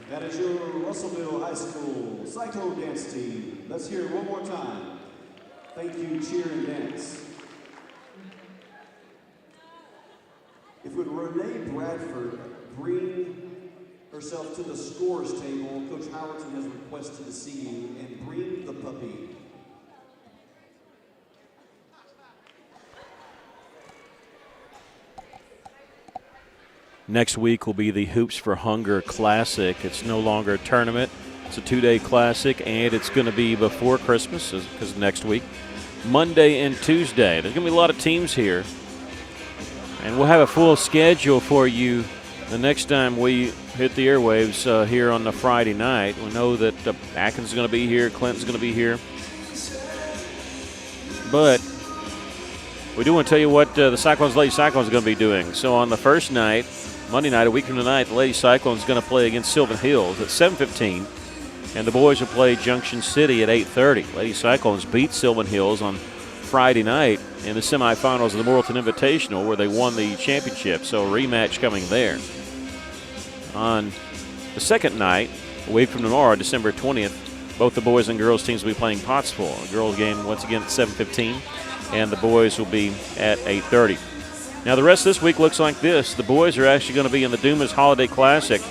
That is your Russellville High School Cyclone dance team. Let's hear it one more time. Thank you, cheer and dance. If would Renee Bradford bring herself to the scores table, Coach Howerton has requested to see you, and bring the puppy. Next week will be the Hoops for Hunger Classic. It's no longer a tournament. It's a 2-day classic, and it's going to be before Christmas, because next week, Monday and Tuesday. There's going to be a lot of teams here, and we'll have a full schedule for you the next time we hit the airwaves here on the Friday night. We know that Atkins is going to be here, Clinton's going to be here. But we do want to tell you what the Lady Cyclones are going to be doing. So on the first night, Monday night, a week from tonight, the Lady Cyclones is going to play against Sylvan Hills at 7:15, and the boys will play Junction City at 8:30. Lady Cyclones beat Sylvan Hills on Friday night in the semifinals of the Morrilton Invitational, where they won the championship, so a rematch coming there. On the second night, a week from tomorrow, December 20th, both the boys and girls teams will be playing Pottsville. The girls game once again at 7:15, and the boys will be at 8:30. Now, the rest of this week looks like this. The boys are actually going to be in the Dumas Holiday Classic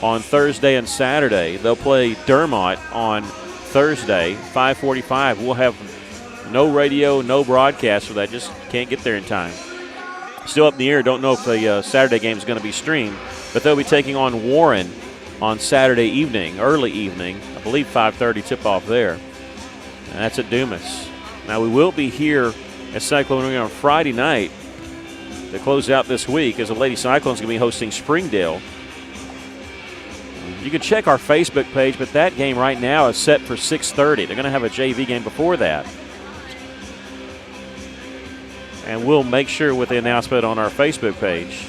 on Thursday and Saturday. They'll play Dermott on Thursday, 5:45. We'll have no radio, no broadcast for that. Just can't get there in time. Still up in the air. Don't know if the Saturday game is going to be streamed, but they'll be taking on Warren on Saturday evening, early evening. I believe 5:30 tip-off there. And that's at Dumas. Now, we will be here at Cyclone Arena on Friday night to close out this week, as the Lady Cyclones going to be hosting Springdale. You can check our Facebook page, but that game right now is set for 6:30. They're going to have a JV game before that. And we'll make sure with the announcement on our Facebook page.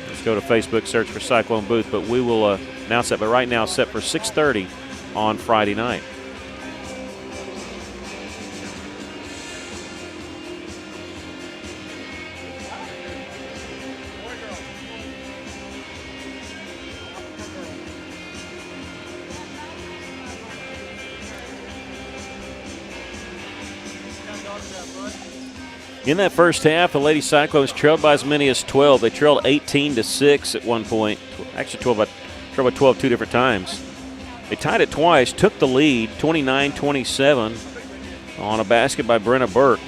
Let's go to Facebook, search for Cyclone Booth, but we will announce that. But right now, set for 6:30 on Friday night. In that first half, the Lady Cyclones trailed by as many as 12. They trailed 18-6 at one point. Actually, Trouble 12 two different times. They tied it twice, took the lead, 29-27 on a basket by Brenna Burke.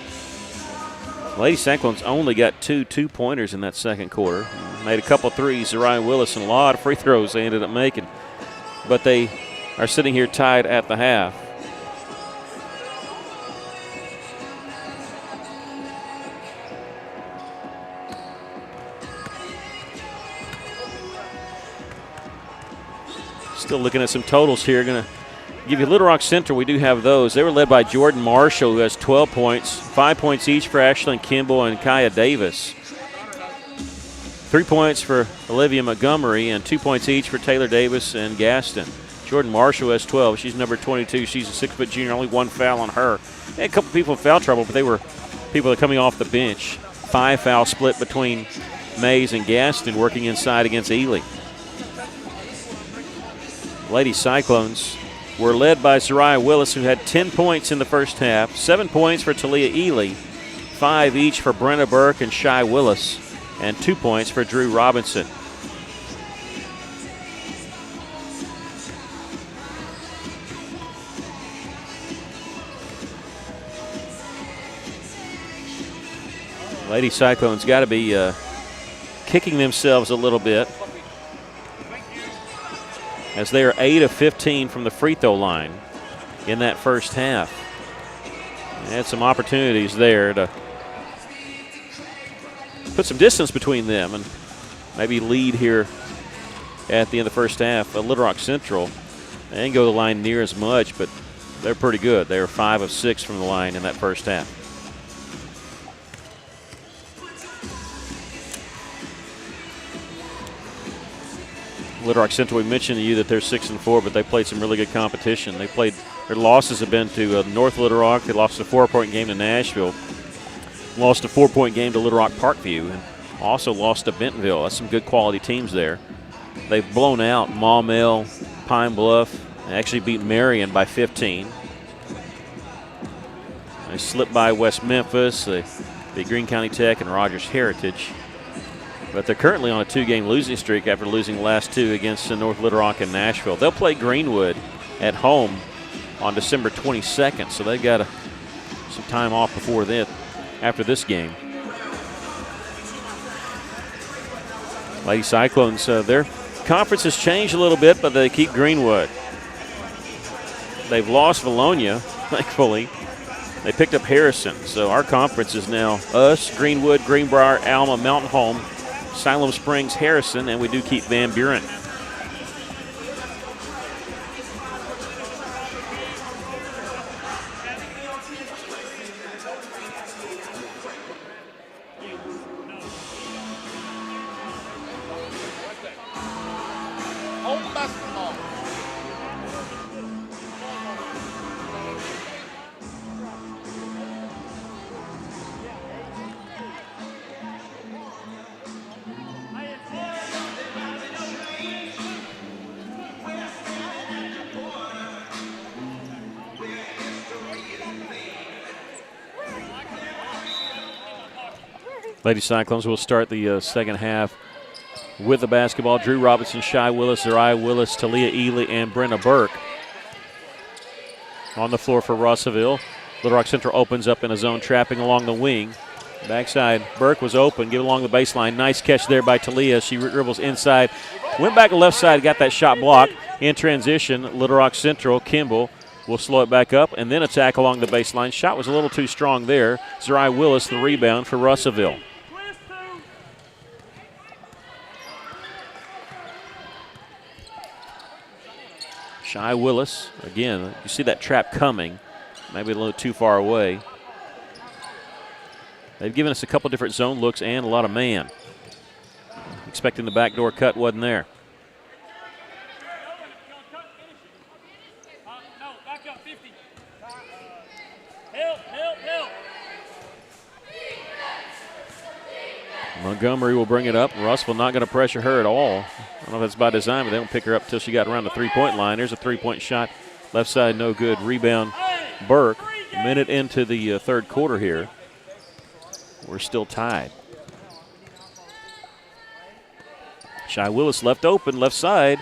Lady Cyclones only got two two-pointers in that second quarter. Made a couple threes, Zariah Willis, and a lot of free throws they ended up making. But they are sitting here tied at the half. Still looking at some totals here. Going to give you Little Rock Central. We do have those. They were led by Jordan Marshall, who has 12 points, 5 points each for Ashlyn Kimball and Kaya Davis. 3 points for Olivia Montgomery and 2 points each for Taylor Davis and Gaston. Jordan Marshall has 12. She's number 22. She's a 6-foot junior. Only one foul on her. They had a couple people in foul trouble, but they were people that are coming off the bench. 5 foul split between Mays and Gaston working inside against Ely. Lady Cyclones were led by Zariah Willis, who had 10 points in the first half, 7 points for Talia Ely, 5 each for Brenna Burke and Shy Willis, and 2 points for Drew Robinson. Lady Cyclones got to be kicking themselves a little bit, as they are 8 of 15 from the free throw line in that first half. They had some opportunities there to put some distance between them and maybe lead here at the end of the first half. Little Rock Central, they didn't go to the line near as much, but they're pretty good. They were 5 of 6 from the line in that first half. Little Rock Central, we mentioned to you that they're 6-4, but they played some really good competition. They played, their losses have been to North Little Rock. They lost a 4-point game to Nashville. Lost a 4-point game to Little Rock Parkview, and also lost to Bentonville. That's some good quality teams there. They've blown out Maumelle, Pine Bluff. They actually beat Marion by 15. They slipped by West Memphis. They beat Greene County Tech and Rogers Heritage. But they're currently on a 2-game losing streak after losing the last 2 against North Little Rock and Nashville. They'll play Greenwood at home on December 22nd, so they've got some time off before then, after this game. Lady Cyclones, their conference has changed a little bit, but they keep Greenwood. They've lost Valonia, thankfully. They picked up Harrison, so our conference is now us, Greenwood, Greenbrier, Alma, Mountain Home, Siloam Springs, Harrison, and we do keep Van Buren. Home basketball. Lady Cyclones will start the second half with the basketball. Drew Robinson, Shy Willis, Zariah Willis, Talia Ely, and Brenna Burke on the floor for Russellville. Little Rock Central opens up in a zone, trapping along the wing. Backside, Burke was open, get along the baseline. Nice catch there by Talia. She dribbles inside, went back to left side, got that shot blocked. In transition, Little Rock Central, Kimball will slow it back up and then attack along the baseline. Shot was a little too strong there. Zariah Willis, the rebound for Russellville. Shy Willis, again, you see that trap coming, maybe a little too far away. They've given us a couple different zone looks and a lot of man. Expecting the backdoor cut, wasn't there. No, back up 50. Help, help, help. Montgomery will bring it up. Russell not going to pressure her at all. I don't know if that's by design, but they don't pick her up until she got around the three-point line. There's a three-point shot. Left side, no good. Rebound, Burke. A minute into the third quarter here. We're still tied. Shy Willis left open, left side.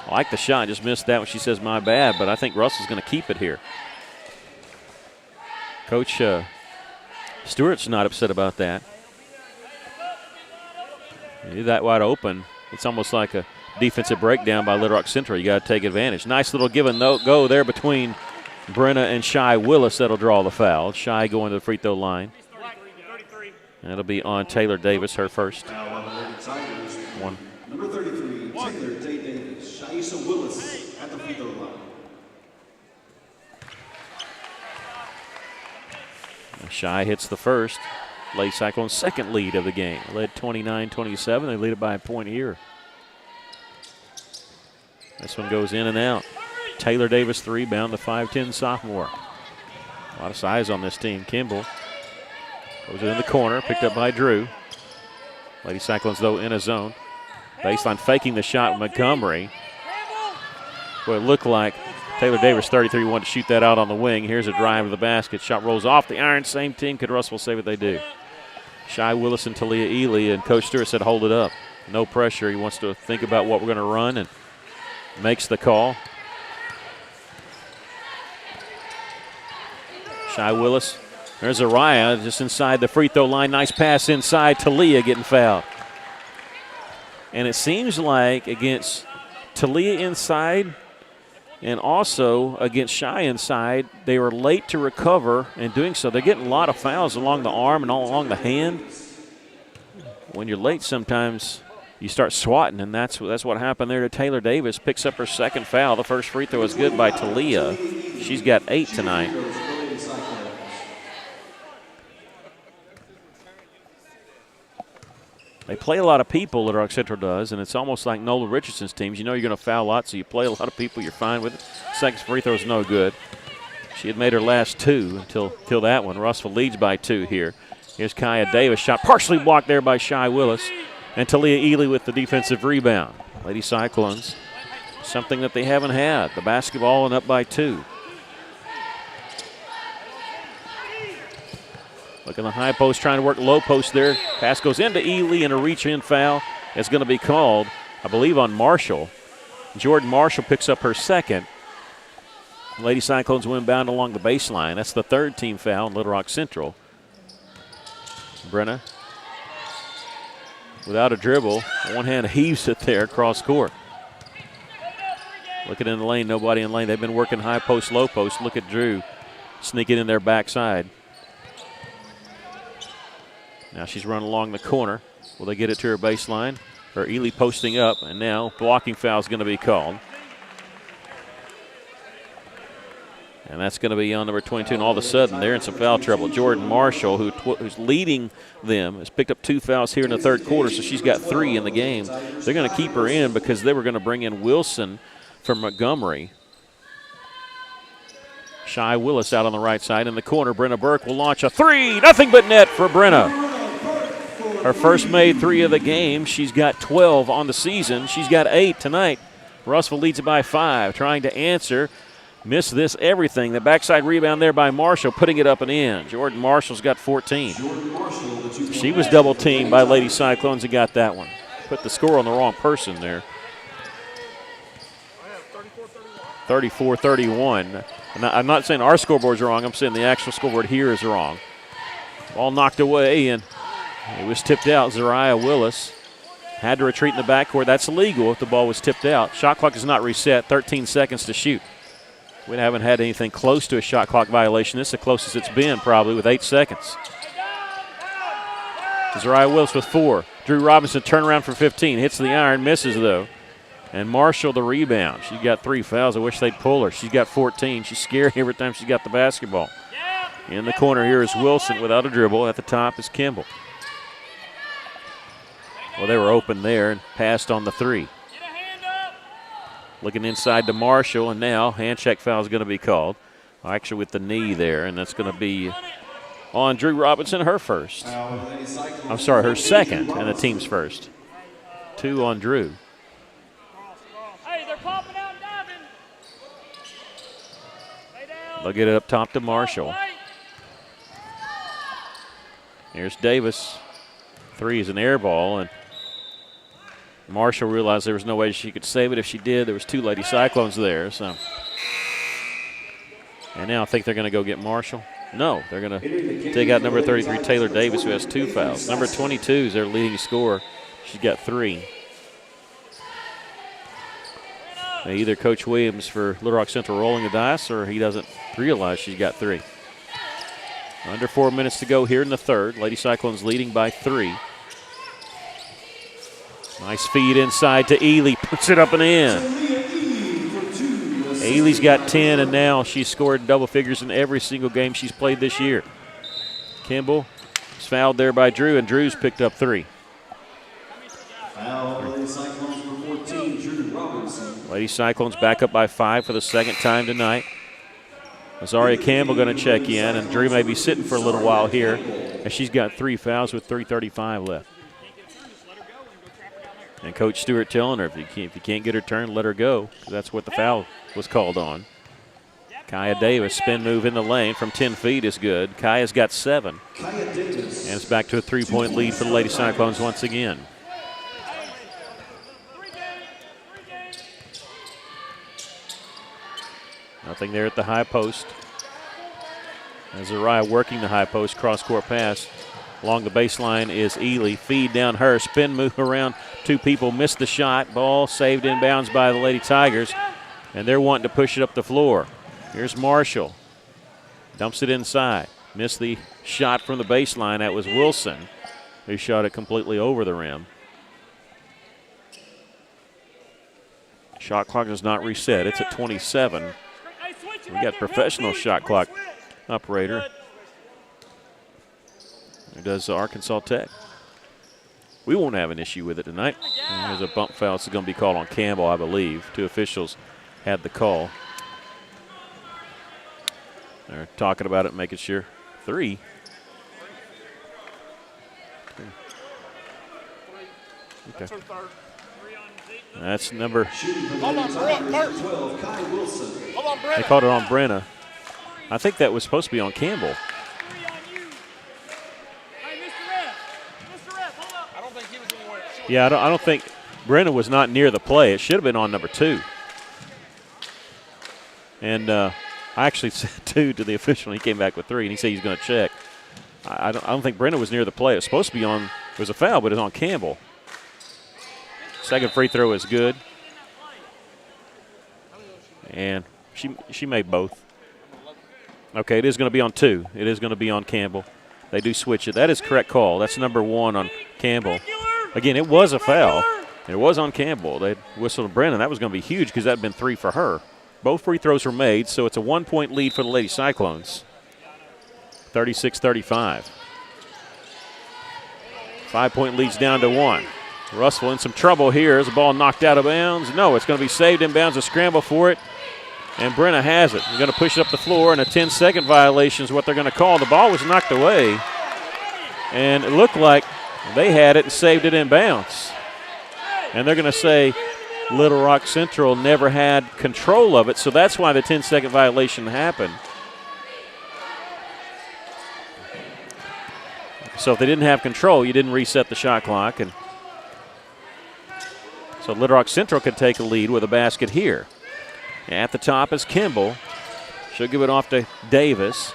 I like the shot, just missed that when she says my bad, but I think Russell's going to keep it here. Coach Stewart's not upset about that. You're that wide open. It's almost like a defensive breakdown by Little Rock Central. You got to take advantage. Nice little give and go there between Brenna and Shy Willis. That'll draw the foul. Shy going to the free throw line. That'll be on Taylor Davis, her first. One. Number 33, Taylor Day Davis. Shaisa Willis at the free throw line. Shy hits the first. Lady Cyclones' second lead of the game. Led 29-27. They lead it by a point here. This one goes in and out. Taylor Davis, the rebound, the 5'10 sophomore. A lot of size on this team. Kimball goes in the corner, picked up by Drew. Lady Cyclones, though, in a zone. Baseline faking the shot with Montgomery. Well, it looked like Taylor Davis, 33, wanted to shoot that out on the wing. Here's a drive to the basket. Shot rolls off the iron. Same team. Could Russell say what they do? Shy Willis and Talia Ely, and Coach Stewart said hold it up. No pressure. He wants to think about what we're going to run and makes the call. Shy Willis. There's Araya just inside the free throw line. Nice pass inside. Talia getting fouled. And it seems like against Talia inside and also against Shy inside, they were late to recover in doing so. They're getting a lot of fouls along the arm and all along the hand. When you're late, sometimes you start swatting, and that's what happened there to Taylor Davis. Picks up her second foul. The first free throw is good by Talia. She's got 8 tonight. They play a lot of people, Little Rock Central does, and it's almost like Nola Richardson's teams. You know you're going to foul a lot, so you play a lot of people. You're fine with it. Second free throw is no good. She had made her last 2 until that one. Russell leads by 2 here. Here's Kaya Davis. Shot partially blocked there by Shy Willis. And Talia Ely with the defensive rebound. Lady Cyclones, something that they haven't had. The basketball and up by 2. Look in the high post, trying to work low post there. Pass goes into Ely, and a reach-in foul is going to be called, I believe, on Marshall. Jordan Marshall picks up her second. Lady Cyclones win bound along the baseline. That's the third team foul in Little Rock Central. Brenna, without a dribble, one hand heaves it there across court. Looking in the lane, nobody in lane. They've been working high post, low post. Look at Drew sneaking in their backside. Now she's running along the corner. Will they get it to her baseline? Or Ely posting up, and now blocking foul is going to be called. And that's going to be on number 22, and all of a sudden they're in some foul trouble. Jordan Marshall, who's leading them, has picked up 2 fouls here in the third quarter, so she's got 3 in the game. They're going to keep her in because they were going to bring in Wilson from Montgomery. Shy Willis out on the right side in the corner. Brenna Burke will launch a 3. Nothing but net for Brenna. Her first made 3 of the game. She's got 12 on the season. She's got 8 tonight. Russell leads it by 5. Trying to answer. Missed this everything. The backside rebound there by Marshall, putting it up and in. Jordan Marshall's got 14. She was double teamed by Lady Cyclones and got that one. Put the score on the wrong person there. 34-31. And I'm not saying our scoreboard's wrong. I'm saying the actual scoreboard here is wrong. Ball knocked away, and it was tipped out. Zariah Willis had to retreat in the backcourt. That's illegal if the ball was tipped out. Shot clock is not reset. 13 seconds to shoot. We haven't had anything close to a shot clock violation. This is the closest it's been probably with 8 seconds. Zariah Willis with 4. Drew Robinson turnaround for 15. Hits the iron, misses though. And Marshall the rebound. She's got 3 fouls. I wish they'd pull her. She's got 14. She's scary every time she's got the basketball. In the corner here is Wilson without a dribble. At the top is Kimball. Well, they were open there and passed on the 3. Looking inside to Marshall, and now hand check foul is going to be called. Actually with the knee there, and that's going to be on Drew Robinson, her first. I'm sorry, her second, and the team's first. 2 on Drew. Hey, they're popping out and diving. They'll get it up top to Marshall. Here's Davis. 3 is an air ball, and Marshall realized there was no way she could save it. If she did, there was 2 Lady Cyclones there. So, and now I think they're going to go get Marshall. No, they're going to take out number 33, Taylor Davis, who has 2 fouls. Number 22 is their leading scorer. She's got 3. Now either Coach Williams for Little Rock Central rolling the dice, or he doesn't realize she's got 3. Under 4 minutes to go here in the third. Lady Cyclones leading by 3. Nice feed inside to Ely. Puts it up and in. Ely's got 10, and now she's scored double figures in every single game she's played this year. Kimball is fouled there by Drew, and Drew's picked up 3. Foul, Lady Cyclones for 14, Drew Robinson. Lady Cyclones back up by 5 for the second time tonight. Azaria Campbell going to check in, and Drew may be sitting for a little while here, and she's got 3 fouls with 3:35 left. And Coach Stewart telling her, if you can't get her turned, let her go. That's what the foul was called on. Kaya Davis, spin move in the lane from 10 feet is good. Kaya's got 7. And it's back to a 3-point lead for the Lady Cyclones once again. Nothing there at the high post. Azariah working the high post, cross-court pass. Along the baseline is Ely. Feed down her, spin move around 2 people, missed the shot. Ball saved inbounds by the Lady Tigers, and they're wanting to push it up the floor. Here's Marshall. Dumps it inside. Missed the shot from the baseline. That was Wilson, who shot it completely over the rim. Shot clock is not reset. It's at 27. We got professional shot clock operator. Who does Arkansas Tech. We won't have an issue with it tonight. And there's a bump foul. It's going to be called on Campbell, I believe. 2 officials had the call. They're talking about it, making sure. 3. Okay. That's number. Hold on, Brent. 12, Kai Wilson. Hold on, Brent. They called it on Brenna. I think that was supposed to be on Campbell. I don't think he was anywhere. Yeah, I don't think Brenna was not near the play. It should have been on number 2. And I actually said 2 to the official, and he came back with 3, and he said he's going to check. I don't think Brenna was near the play. It was supposed to be on. It was a foul, but it's on Campbell. Second free throw is good. And she made both. Okay, it is going to be on 2. It is going to be on Campbell. They do switch it. That is correct call. That's number 1 on Campbell. Again, it was a foul. It was on Campbell. They whistled to Brennan. That was going to be huge because that had been 3 for her. Both free throws were made, so it's a 1-point lead for the Lady Cyclones. 36-35. 5-point leads down to 1. Russell in some trouble here. Is the ball knocked out of bounds? No, it's going to be saved in bounds. A scramble for it. And Brenna has it. They're going to push it up the floor, and a 10-second violation is what they're going to call. The ball was knocked away, and it looked like they had it and saved it in bounds. And they're going to say Little Rock Central never had control of it, so that's why the 10-second violation happened. So if they didn't have control, you didn't reset the shot clock. And so Little Rock Central could take a lead with a basket here. At the top is Kimball. She'll give it off to Davis.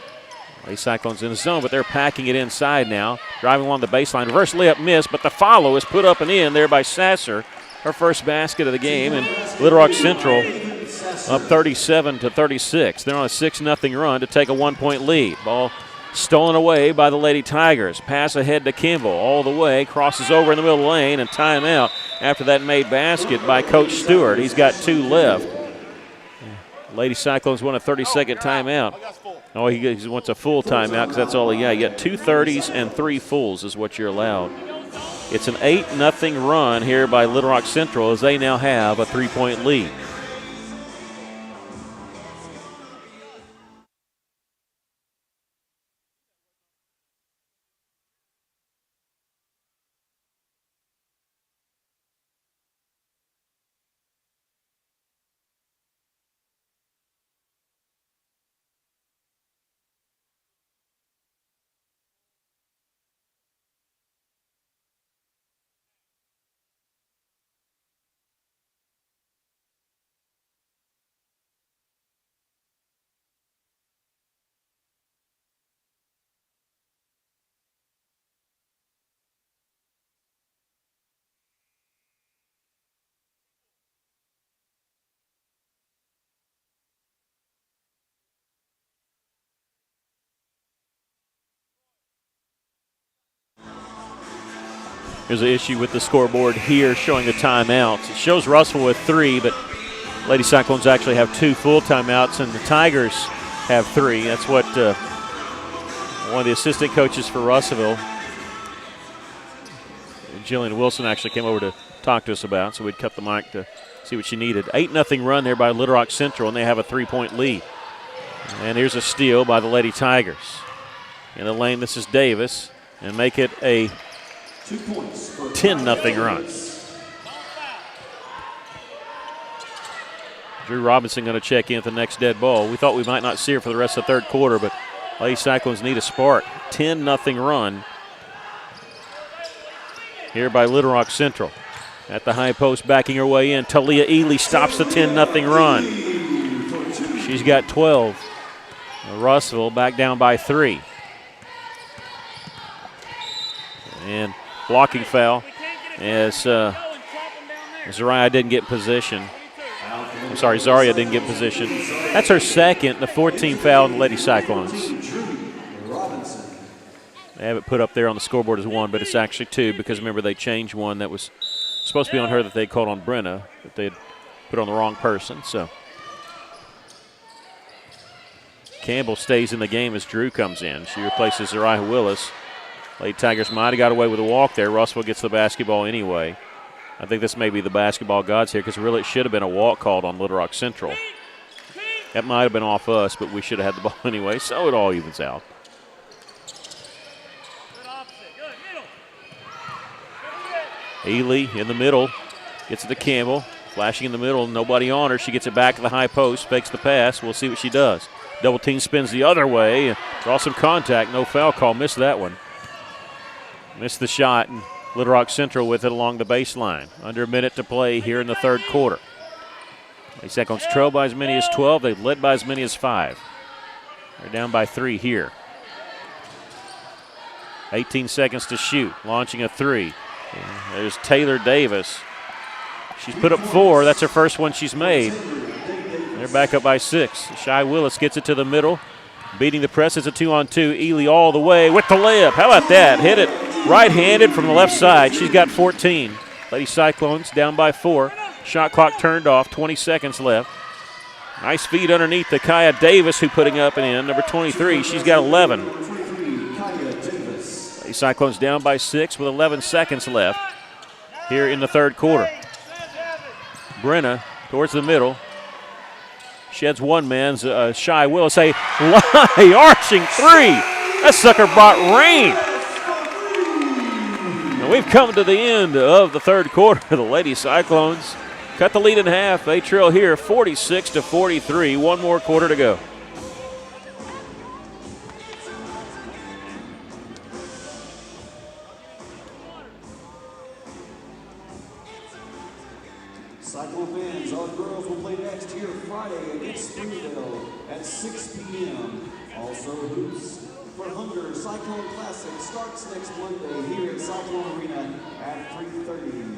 Lady Cyclones in the zone, but they're packing it inside now. Driving along the baseline. Reverse layup missed, but the follow is put up and in there by Sasser. Her first basket of the game, and Little Rock Central up 37-36. They're on a 6-0 run to take a 1-point lead. Ball stolen away by the Lady Tigers. Pass ahead to Kimball all the way. Crosses over in the middle of the lane, and timeout after that made basket by Coach Stewart. He's got 2 left. Lady Cyclones want a 30-second timeout. Oh, he wants a full timeout because that's all he got. You got 2 30s and 3 fulls is what you're allowed. It's an 8-0 run here by Little Rock Central as they now have a 3-point lead. There's an issue with the scoreboard here showing the timeouts. It shows Russell with 3, but Lady Cyclones actually have 2 full timeouts, and the Tigers have 3. That's what one of the assistant coaches for Russellville, Jillian Wilson, actually came over to talk to us about, so we'd cut the mic to see what she needed. 8-0 run there by Little Rock Central, and they have a 3-point lead. And here's a steal by the Lady Tigers. In the lane, this is Davis, and make it a 10-0 run. Drew Robinson going to check in at the next dead ball. We thought we might not see her for the rest of the third quarter, but Lady Cyclones need a spark. 10-0 run here by Little Rock Central. At the high post, backing her way in. Talia Ely stops the 10-0 run. She's got 12. Russellville back down by 3. And blocking foul as Zaria didn't get in position. I'm sorry, Zaria didn't get in position. That's her second, the 14th foul in the Lady Cyclones. They have it put up there on the scoreboard as 1, but it's actually 2 because remember they changed one that was supposed to be on her that they called on Brenna, but they had put on the wrong person. So Campbell stays in the game as Drew comes in. She replaces Zariah Willis. Lady Tigers might have got away with a walk there. Russellville gets the basketball anyway. I think this may be the basketball gods here because really it should have been a walk called on Little Rock Central. That might have been off us, but we should have had the ball anyway, so it all evens out. Ely in the middle, gets it to Campbell, flashing in the middle, nobody on her. She gets it back to the high post, fakes the pass. We'll see what she does. Double team spins the other way, draw some contact, no foul call, missed that one. Missed the shot, and Little Rock Central with it along the baseline. Under a minute to play here in the third quarter. Lady Cyclones trail by as many as 12. They've led by as many as 5. They're down by 3 here. 18 seconds to shoot, launching a 3. There's Taylor Davis. She's put up 4. That's her first one she's made. They're back up by 6. Shy Willis gets it to the middle. Beating the press. It's a 2-on-2. Ely all the way with the layup. How about that? Hit it right-handed from the left side. She's got 14. Lady Cyclones down by 4. Shot clock turned off. 20 seconds left. Nice feed underneath the Kaya Davis who putting up and in. Number 23. She's got 11. Lady Cyclones down by 6 with 11 seconds left here in the third quarter. Brenna towards the middle. Sheds one man. Shy Willis, a arching 3. That sucker brought rain. And we've come to the end of the third quarter. The Lady Cyclones cut the lead in half. They trail here 46-43. One more quarter to go. Cyclone fans, our girls will play next here Friday against Springville at 6 p.m. Also, Hoops for Hunger Cyclone Classic starts next Monday here at Cyclone Arena at 3:30.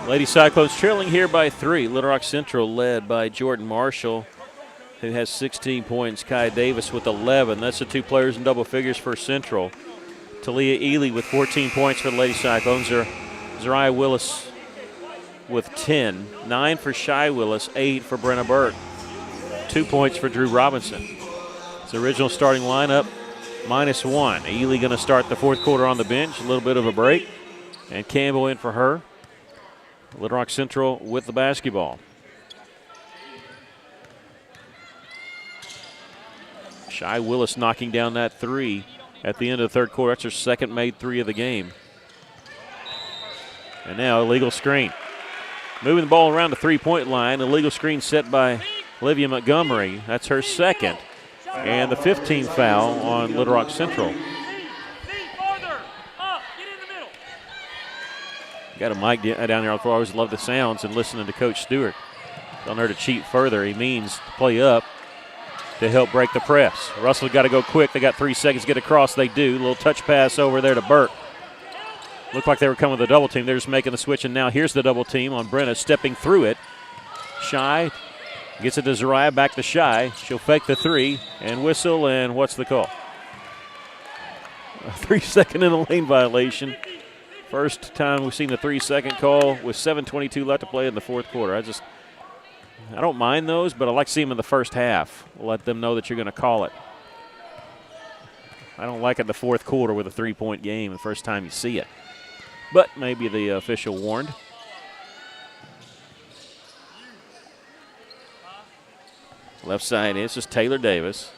Lady Cyclones trailing here by 3. Little Rock Central led by Jordan Marshall, who has 16 points. Kai Davis with 11. That's the 2 players in double figures for Central. Talia Ely with 14 points for the Lady Cyclones. Zariah Willis with 10. 9 for Shy Willis, 8 for Brenna Burke. 2 points for Drew Robinson. It's the original starting lineup, -1. Ely going to start the fourth quarter on the bench. A little bit of a break. And Campbell in for her. Little Rock Central with the basketball. Shy Willis knocking down that 3 at the end of the third quarter. That's her second made 3 of the game. And now illegal screen. Moving the ball around the three-point line. Illegal screen set by Olivia Montgomery. That's her second. And the 15th foul on Little Rock Central. Got a mic down there. I always love the sounds and listening to Coach Stewart. Telling her to cheat further. He means to play up to help break the press. Russell got to go quick. They got 3 seconds to get across. They do. Little touch pass over there to Burke. Looked like they were coming with a double team. They're just making the switch, and now here's the double team on Brenna, stepping through it. Shy gets it to Zariah, back to Shy. She'll fake the 3 and whistle, and what's the call? A 3-second in a lane violation. First time we've seen the 3-second call with 7:22 left to play in the fourth quarter. I don't mind those, but I like to see them in the first half. Let them know that you're going to call it. I don't like it in the fourth quarter with a 3-point game the first time you see it. But maybe the official warned. Left side is just Taylor Davis.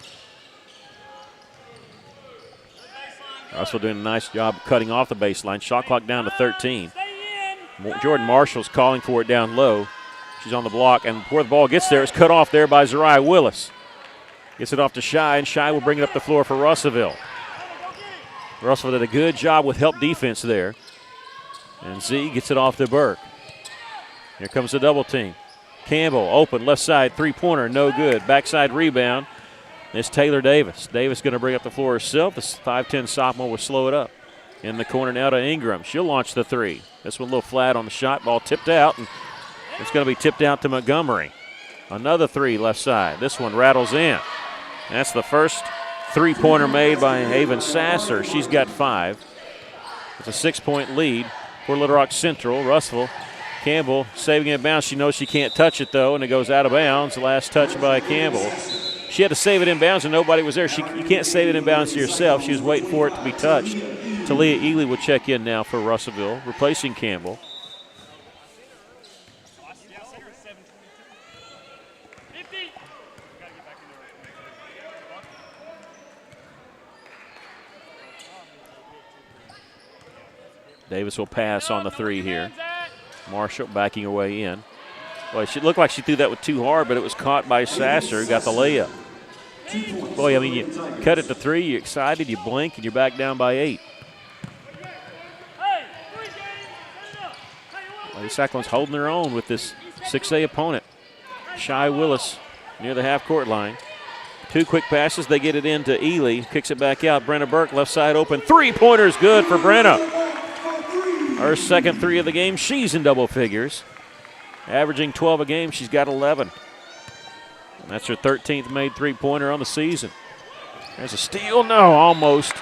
Russell doing a nice job cutting off the baseline. Shot clock down to 13. Jordan Marshall's calling for it down low. She's on the block, and before the ball gets there, it's cut off there by Zariah Willis. Gets it off to Shy, and Shy will bring it up the floor for Russellville. Russellville did a good job with help defense there. And Z gets it off to Burke. Here comes the double team. Campbell open, left side, 3-pointer, no good. Backside rebound. It's Taylor Davis. Davis going to bring up the floor herself. This 5'10 sophomore will slow it up. In the corner now to Ingram. She'll launch the 3. This one a little flat on the shot. Ball tipped out, and it's going to be tipped out to Montgomery. Another 3 left side. This one rattles in. That's the first 3-pointer made by Haven Sasser. She's got 5. It's a 6-point lead for Little Rock Central. Russell Campbell saving it inbounds. She knows she can't touch it, though, and it goes out of bounds. The last touch by Campbell. She had to save it inbounds, and nobody was there. You can't save it inbounds to yourself. She was waiting for it to be touched. Talia Ely will check in now for Russellville, replacing Campbell. Davis will pass on the 3 here. Marshall backing her way in. Well, she looked like she threw that with too hard, but it was caught by Sasser, got the layup. Boy, I mean, you cut it to 3, you're excited, you blink, and you're back down by 8. Lady Cyclones holding their own with this 6A opponent. Shy Willis near the half-court line. 2 quick passes, they get it into Ely, kicks it back out. Brenna Burke, left side open. 3-pointer's good for Brenna. Her second 3 of the game. She's in double figures. Averaging 12 a game, she's got 11. And that's her 13th made 3-pointer on the season. There's a steal, no, almost,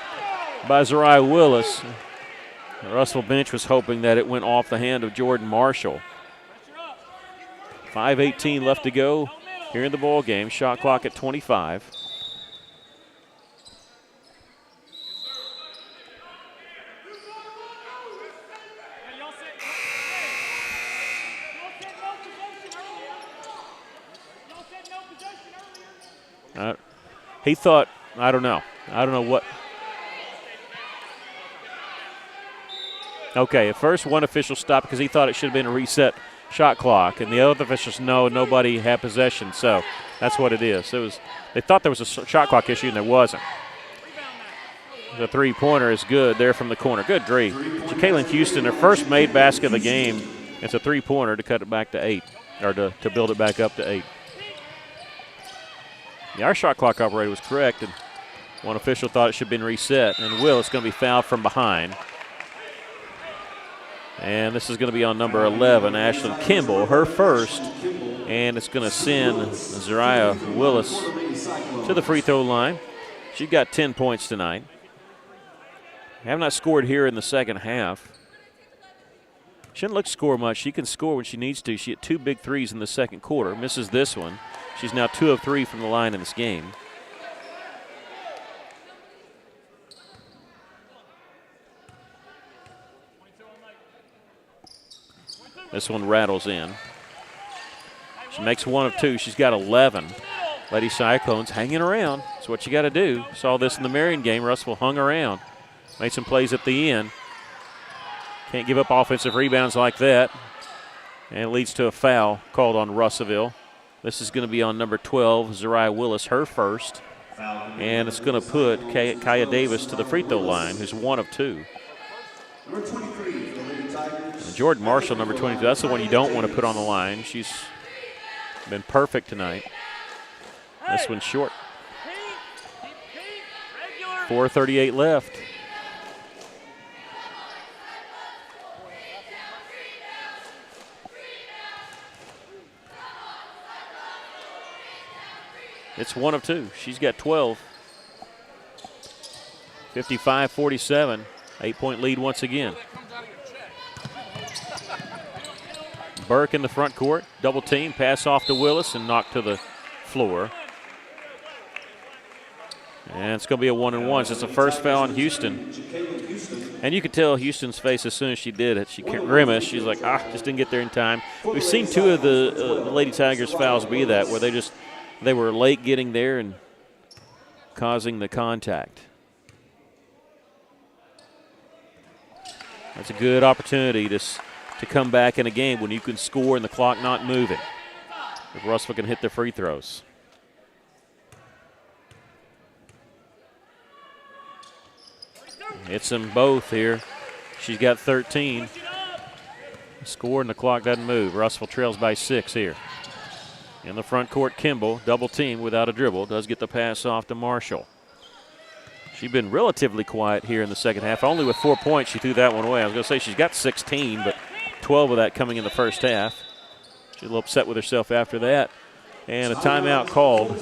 by Zariah Willis. The Russell bench was hoping that it went off the hand of Jordan Marshall. 5:18 left to go here in the ball game. Shot clock at 25. He thought, I don't know what. Okay, at first one official stopped because he thought it should have been a reset shot clock, and the other officials, no, nobody had possession, so that's what it is. They thought there was a shot clock issue, and there wasn't. The 3-pointer is good there from the corner. Good three. Ja'Kaylin Houston, her first made basket of the game. It's a 3-pointer to cut it back to 8, or to build it back up to 8. Yeah, our shot clock operator was correct, and one official thought it should have been reset. And Will, it's going to be fouled from behind. And this is going to be on number 11, Ashlyn Kimball, her first. And it's going to send Zariah Willis to the free throw line. She got 10 points tonight. Have not scored here in the second half. She didn't look to score much. She can score when she needs to. She hit 2 big threes in the second quarter. Misses this one. She's now 2 of 3 from the line in this game. This one rattles in. She makes 1 of 2. She's got 11. Lady Cyclones hanging around. That's what you got to do. Saw this in the Marion game. Russell hung around. Made some plays at the end. Can't give up offensive rebounds like that. And it leads to a foul called on Russellville. This is going to be on number 12, Zariah Willis, her first. And it's going to put Kaya Davis to the free throw line, who's 1 of 2. Number 23 for the Lady Tigers. And Jordan Marshall, number 22, that's the one you don't want to put on the line. She's been perfect tonight. This one's short. 4:38 left. It's 1 of 2. She's got 12. 55-47. 8-point lead once again. Burke in the front court. Double team. Pass off to Willis and knocked to the floor. And it's going to be a 1-and-1. So it's a first foul on Houston. And you could tell Houston's face as soon as she did it. She grimaced. She's like, just didn't get there in time. We've seen 2 of the Lady Tigers fouls be that, where they were late getting there and causing the contact. That's a good opportunity to come back in a game when you can score and the clock not moving. If Russell can hit the free throws. Hits them both here. She's got 13. Score and the clock doesn't move. Russell trails by 6 here. In the front court, Kimball, double team without a dribble, does get the pass off to Marshall. She's been relatively quiet here in the second half. Only with 4 points, she threw that one away. I was going to say she's got 16, but 12 of that coming in the first half. She's a little upset with herself after that. And a timeout called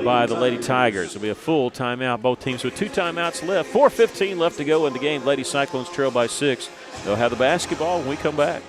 by the Lady Tigers. It'll be a full timeout. Both teams with 2 timeouts left. 4:15 left to go in the game. Lady Cyclones trail by 6. They'll have the basketball when we come back.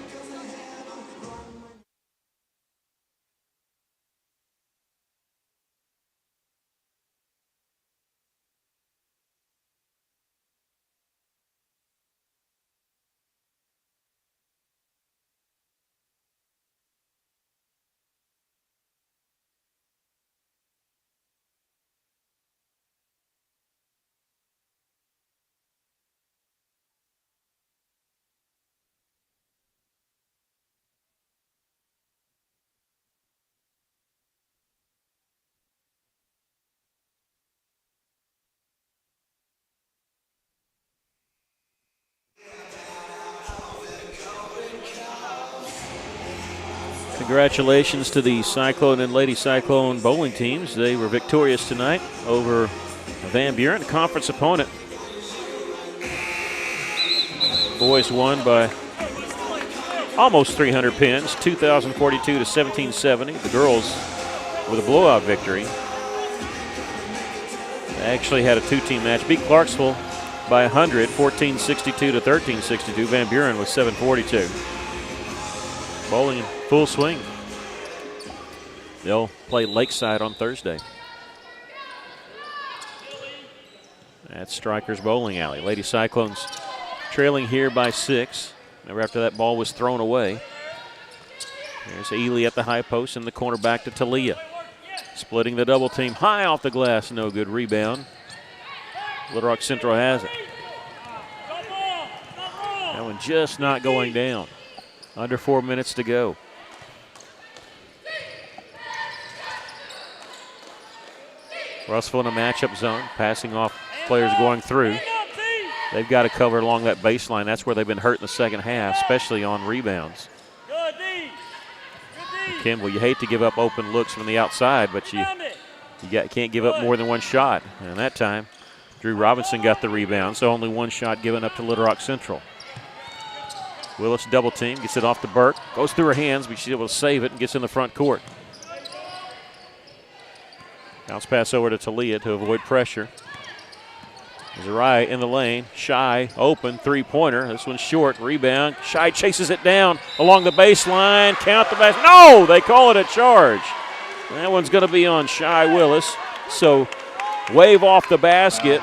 Congratulations to the Cyclone and Lady Cyclone bowling teams. They were victorious tonight over Van Buren, conference opponent. Boys won by almost 300 pins, 2,042 to 1,770. The girls with a blowout victory. They actually had a 2-team match. Beat Clarksville by 100, 1462 to 1362. Van Buren was 742. Bowling in full swing. They'll play Lakeside on Thursday. That's Stryker's Bowling Alley. Lady Cyclones trailing here by 6. Never after that ball was thrown away. There's Ely at the high post, in the corner back to Talia. Splitting the double team high off the glass. No good rebound. Little Rock Central has it. That one just not going down. Under 4 minutes to go. Russell in a matchup zone, passing off players going through. They've got to cover along that baseline. That's where they've been hurt in the second half, especially on rebounds. Kimball, you hate to give up open looks from the outside, but you can't give up more than one shot. And that time, Drew Robinson got the rebound, so only one shot given up to Little Rock Central. Willis double team, gets it off to Burke, goes through her hands, but she's able to save it and gets in the front court. Bounce pass over to Talia to avoid pressure. Zariah in the lane, Shy open, 3-pointer. This one's short, rebound. Shy chases it down along the baseline, count the basket. No, they call it a charge. That one's going to be on Shy Willis. So wave off the basket.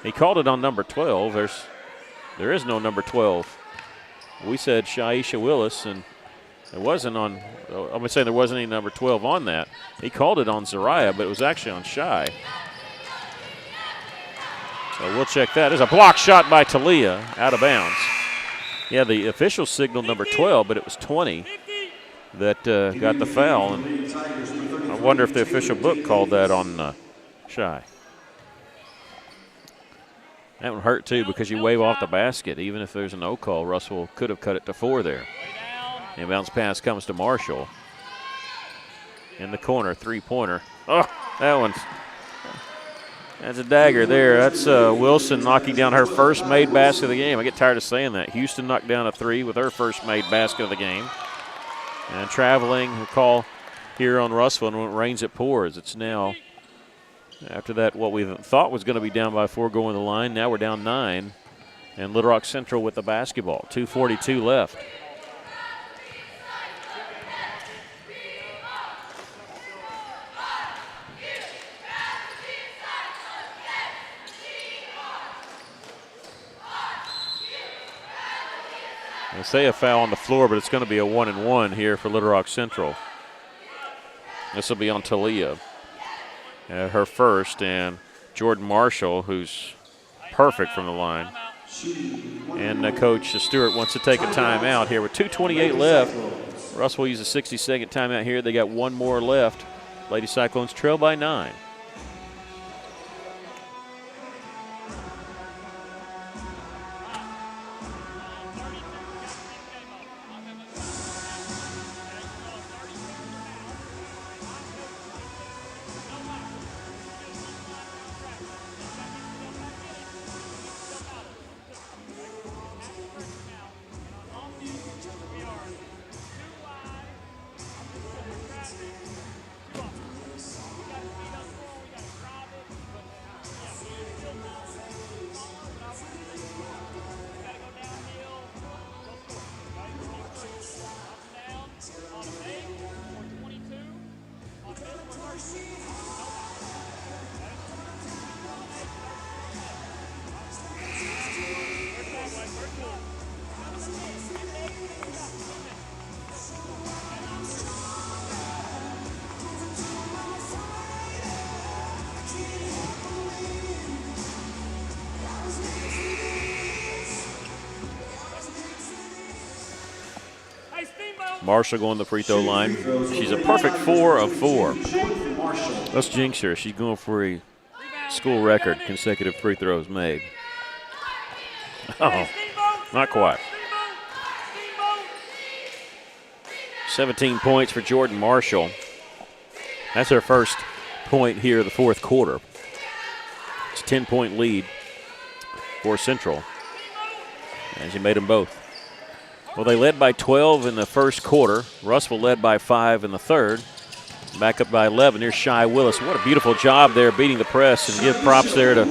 He called it on number 12. There is no number 12. We said Shaisha Willis, and it wasn't on. I'm saying there wasn't any number 12 on that. He called it on Zariah, but it was actually on Shy. So we'll check that. There's a block shot by Talia, out of bounds. Yeah, the official signaled number 12, but it was 20 that got the foul. And I wonder if the official book called that on Shy. That one hurt too because you wave off the basket. Even if there's a no call, Russell could have cut it to 4 there. And bounce pass comes to Marshall. In the corner, 3-pointer. Oh, that's a dagger there. That's Wilson knocking down her first made basket of the game. I get tired of saying that. Houston knocked down a 3 with her first made basket of the game. And traveling, a call here on Russell, and when it rains, it pours. It's now, after that, what we thought was going to be down by 4 going to the line. Now we're down 9. And Little Rock Central with the basketball. 2:42 left. They say a foul on the floor, but it's going to be a 1-and-1 here for Little Rock Central. This will be on Talia. Her first, and Jordan Marshall, who's perfect from the line. And Coach Stewart wants to take a timeout here with 2:28 left. Russell will use a 60-second timeout here. They got one more left. Lady Cyclones trail by 9. Marshall going to the free throw line. She's a perfect 4 of 4. Let's jinx her. She's going for a school record, consecutive free throws made. Oh, not quite. 17 points for Jordan Marshall. That's her first point here in the fourth quarter. It's a 10-point lead for Central. And she made them both. Well, they led by 12 in the first quarter. Russell led by 5 in the third. Back up by 11. Here's Shy Willis. What a beautiful job there beating the press, and give props there to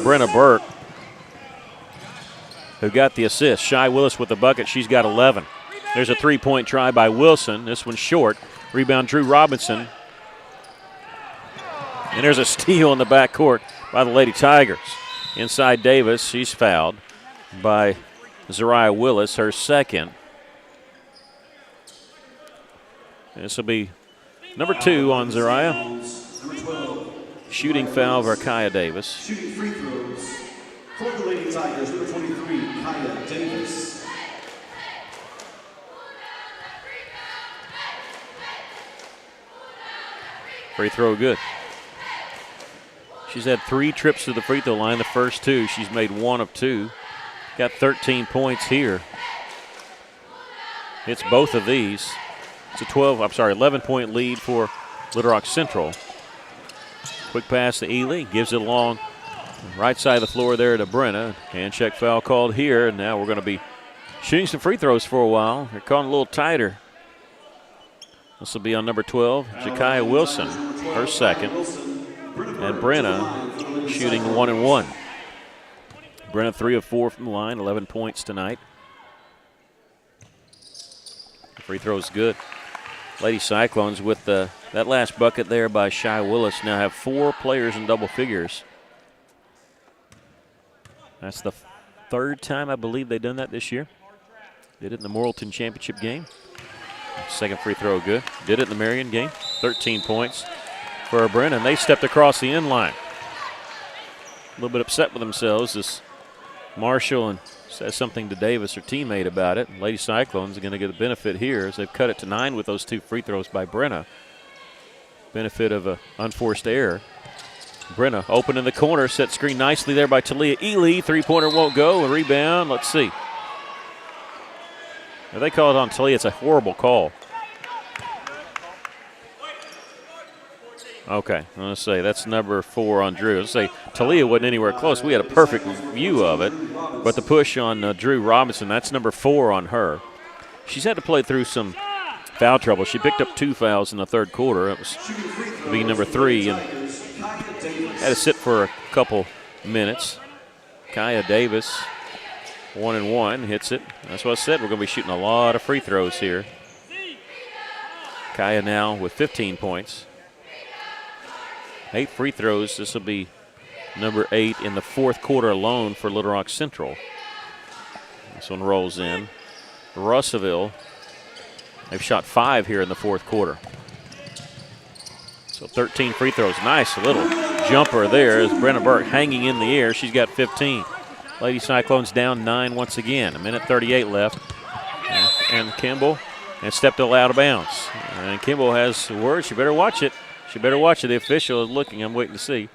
Brenna Burke, who got the assist. Shy Willis with the bucket. She's got 11. There's a three-point try by Wilson. This one's short. Rebound, Drew Robinson. And there's a steal in the backcourt by the Lady Tigers. Inside Davis. She's fouled by Zariah Willis, her second. This will be number 2 on Zariah. Shooting foul for Kaya Davis. Shooting free throws for the Lady Tigers, number 23, Kaya Davis. Free throw good. She's had 3 trips to the free throw line. The first 2, she's made 1 of 2. Got 13 points here. It's both of these. It's a 11-point lead for Little Rock Central. Quick pass to Ely, gives it along right side of the floor there to Brenna. Hand check foul called here, and now we're going to be shooting some free throws for a while. They're calling a little tighter. This will be on number 12, Jakiah Wilson, her second. And Brenna shooting 1-and-1. Brenna 3 of 4 from the line, 11 points tonight. The free throw is good. Lady Cyclones with that last bucket there by Shy Willis now have 4 players in double figures. That's the 3rd time I believe they've done that this year. Did it in the Morrilton Championship game. Second free throw good. Did it in the Marion game. 13 points for Brenna, and they stepped across the end line. A little bit upset with themselves as Marshall and says something to Davis, her teammate, about it. Lady Cyclones are going to get the benefit here as they've cut it to 9 with those 2 free throws by Brenna. Benefit of an unforced error. Brenna open in the corner, set screen nicely there by Talia Ely. Three-pointer won't go. A rebound. Let's see. If they call it on Talia, it's a horrible call. Okay, I'm going to say that's number 4 on Drew. Let's say Talia wasn't anywhere close. We had a perfect view of it, but the push on Drew Robinson, that's number 4 on her. She's had to play through some foul trouble. She picked up 2 fouls in the third quarter. It was being number 3 and had to sit for a couple minutes. Kaya Davis, 1-1, hits it. That's what I said. We're going to be shooting a lot of free throws here. Kaya now with 15 points. 8 free throws. This will be number 8 in the fourth quarter alone for Little Rock Central. This one rolls in. Russellville, they've shot 5 here in the fourth quarter. So 13 free throws. Nice little jumper there as Brenna Burke hanging in the air. She's got 15. Lady Cyclones down 9 once again. 1:38 left. And Kimball and stepped out of bounds. And Kimball has words. She better watch it. She better watch it. The official is looking. I'm waiting to see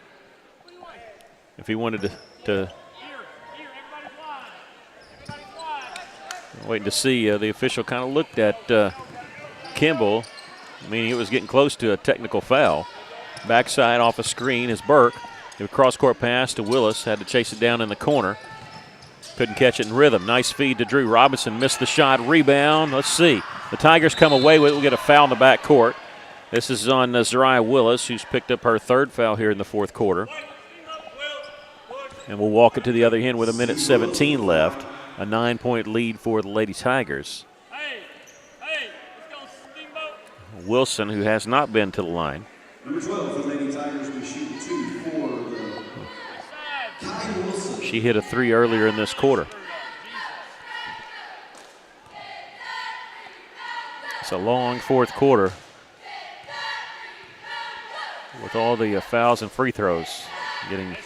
if he wanted to waiting to see. The official kind of looked at Kimball, meaning it was getting close to a technical foul. Backside off a screen is Burke. The cross-court pass to Willis. Had to chase it down in the corner. Couldn't catch it in rhythm. Nice feed to Drew Robinson. Missed the shot. Rebound. Let's see. The Tigers come away with it. We'll get a foul in the backcourt. This is on Zariah Willis, who's picked up her 3rd foul here in the fourth quarter. And we'll walk it to the other end with 1:17 left. A 9-point lead for the Lady Tigers. Wilson, who has not been to the line. Number 12 for the Lady Tigers, we shoot 2 for Kai Wilson. She hit a 3 earlier in this quarter. It's a long fourth quarter with all the fouls and free throws getting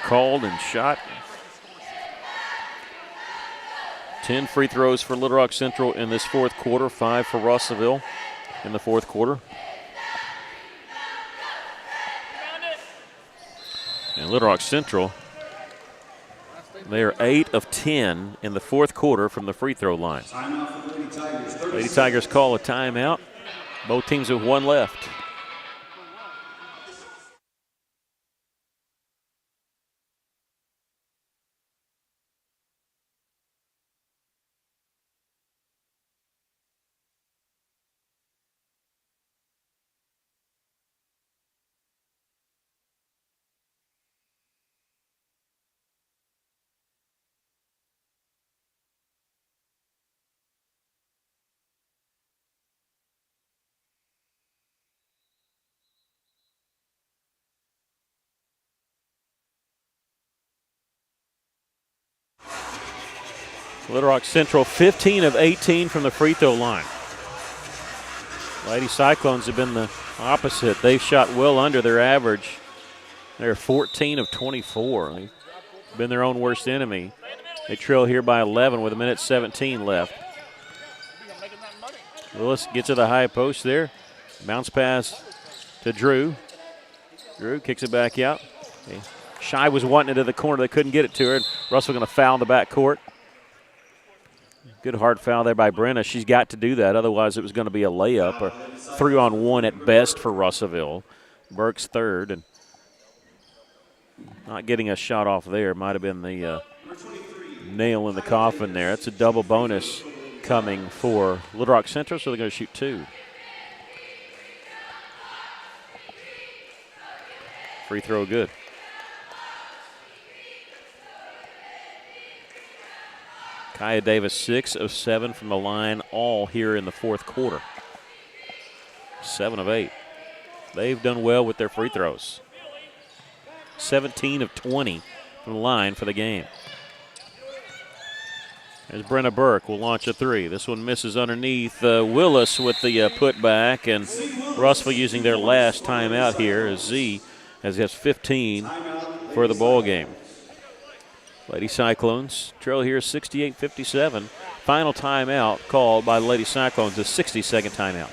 called and shot. 10 free throws for Little Rock Central in this fourth quarter, 5 for Russellville in the fourth quarter. And Little Rock Central, they are 8 of 10 in the fourth quarter from the free throw line. Lady Tigers call a timeout. Both teams have 1 left. Little Rock Central 15 of 18 from the free throw line. Lady Cyclones have been the opposite. They've shot well under their average. They're 14 of 24. They've been their own worst enemy. They trail here by 11 with 1:17 left. Willis gets to the high post there. Bounce pass to Drew. Drew kicks it back out. Shy was wanting it to the corner. They couldn't get it to her. Russell going to foul in the backcourt. Good hard foul there by Brenna. She's got to do that. Otherwise, it was going to be a layup or 3-on-1 at best for Russellville. Burke's 3rd. And not getting a shot off there might have been the nail in the coffin there. It's a double bonus coming for Little Rock Central, so they're going to shoot 2. Free throw good. Kaya Davis 6 of 7 from the line, all here in the fourth quarter. 7 of 8. They've done well with their free throws. 17 of 20 from the line for the game. There's Brenna Burke will launch a 3. This one misses underneath. Willis with the putback, and Russell using their last timeout here as Z has 15 for the ball game. Lady Cyclones trail here 68-57. Final timeout called by the Lady Cyclones, a 60-second timeout.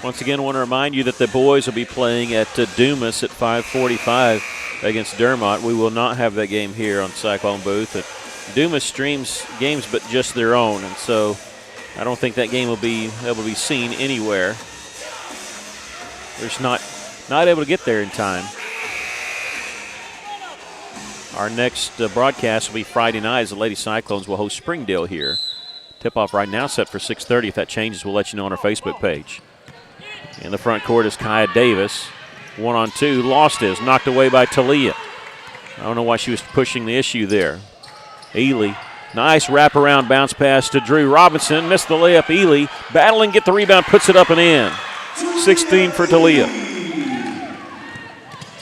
Once again, I want to remind you that the boys will be playing at Dumas at 5:45 against Dermott. We will not have that game here on Cyclone Booth. Dumas streams games but just their own, and so I don't think that game will be able to be seen anywhere. They're just not able to get there in time. Our next broadcast will be Friday night as the Lady Cyclones will host Springdale here. Tip-off right now set for 6:30. If that changes, we'll let you know on our Facebook page. In the front court is Kaya Davis. 1-on-2, lost his, knocked away by Talia. I don't know why she was pushing the issue there. Ely, nice wraparound bounce pass to Drew Robinson. Missed the layup. Ely battling, get the rebound, puts it up and in. 16 for Talia.